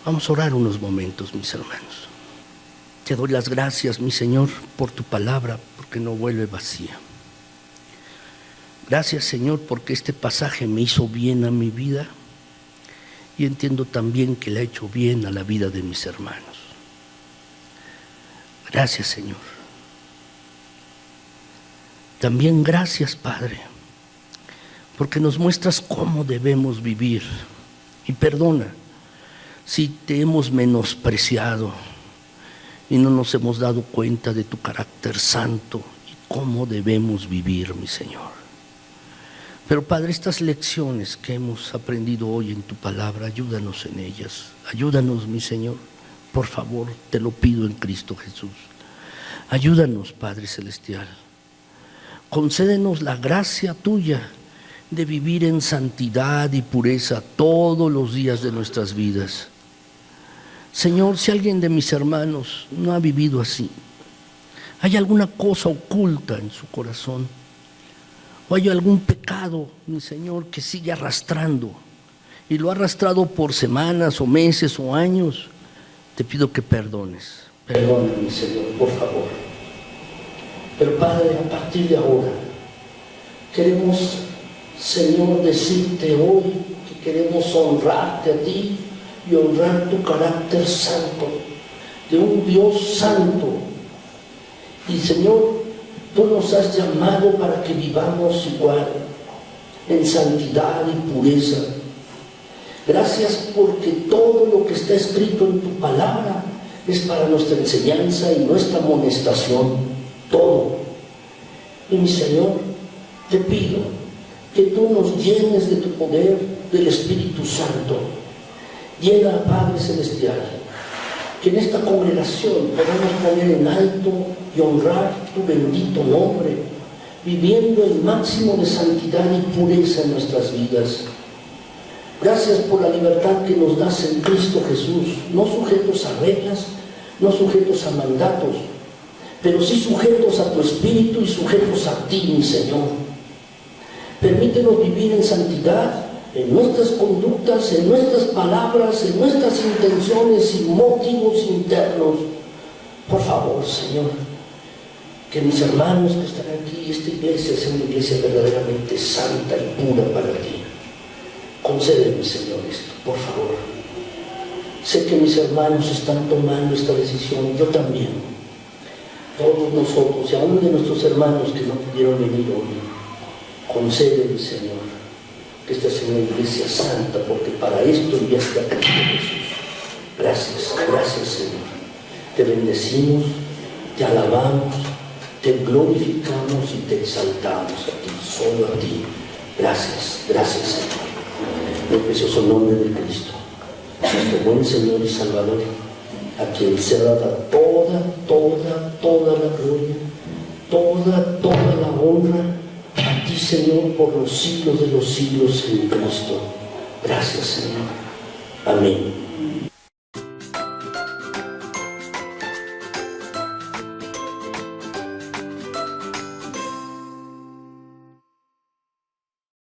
Vamos a orar unos momentos, mis hermanos. Te doy las gracias, mi Señor, por tu palabra, porque no vuelve vacía. Gracias, Señor, porque este pasaje me hizo bien a mi vida y entiendo también que le ha hecho bien a la vida de mis hermanos. Gracias, Señor. También gracias, Padre, porque nos muestras cómo debemos vivir. Y perdona si te hemos menospreciado y no nos hemos dado cuenta de tu carácter santo y cómo debemos vivir, mi Señor. Pero, Padre, estas lecciones que hemos aprendido hoy en tu palabra, ayúdanos en ellas. Ayúdanos, mi Señor, por favor, te lo pido en Cristo Jesús. Ayúdanos, Padre Celestial. Concédenos la gracia tuya de vivir en santidad y pureza todos los días de nuestras vidas. Señor, si alguien de mis hermanos no ha vivido así, hay alguna cosa oculta en su corazón, o hay algún pecado, mi Señor, que sigue arrastrando, y lo ha arrastrado por semanas o meses o años, te pido que perdones. Perdóname, Señor, por favor. Pero Padre, a partir de ahora, queremos, Señor, decirte hoy que queremos honrarte a ti y honrar tu carácter santo, de un Dios santo. Y Señor, tú nos has llamado para que vivamos igual, en santidad y pureza. Gracias porque todo lo que está escrito en tu palabra es para nuestra enseñanza y nuestra amonestación, todo. Y mi Señor, te pido que tú nos llenes de tu poder, del Espíritu Santo. Llena, Padre Celestial, que en esta congregación podamos poner en alto y honrar tu bendito nombre, viviendo el máximo de santidad y pureza en nuestras vidas. Gracias por la libertad que nos das en Cristo Jesús, no sujetos a reglas, no sujetos a mandatos, pero sí sujetos a tu Espíritu y sujetos a ti, mi Señor. Permítenos vivir en santidad, en nuestras conductas, en nuestras palabras, en nuestras intenciones y motivos internos. Por favor, Señor, que mis hermanos que están aquí, esta iglesia sea una iglesia verdaderamente santa y pura para ti. Concédeme, Señor, esto, por favor. Sé que mis hermanos están tomando esta decisión, yo también. Todos nosotros, y aún de nuestros hermanos que no pudieron venir hoy, concédeme, Señor, que esta sea una iglesia santa, porque para esto enviaste a Cristo Jesús. Gracias, gracias, Señor. Te bendecimos, te alabamos, te glorificamos y te exaltamos a ti, solo a ti. Gracias, gracias, Señor. En el precioso nombre de Cristo, nuestro buen Señor y Salvador, a quien se dada toda la gloria, toda la honra, a ti, Señor, por los siglos de los siglos en Cristo. Gracias, Señor. Amén.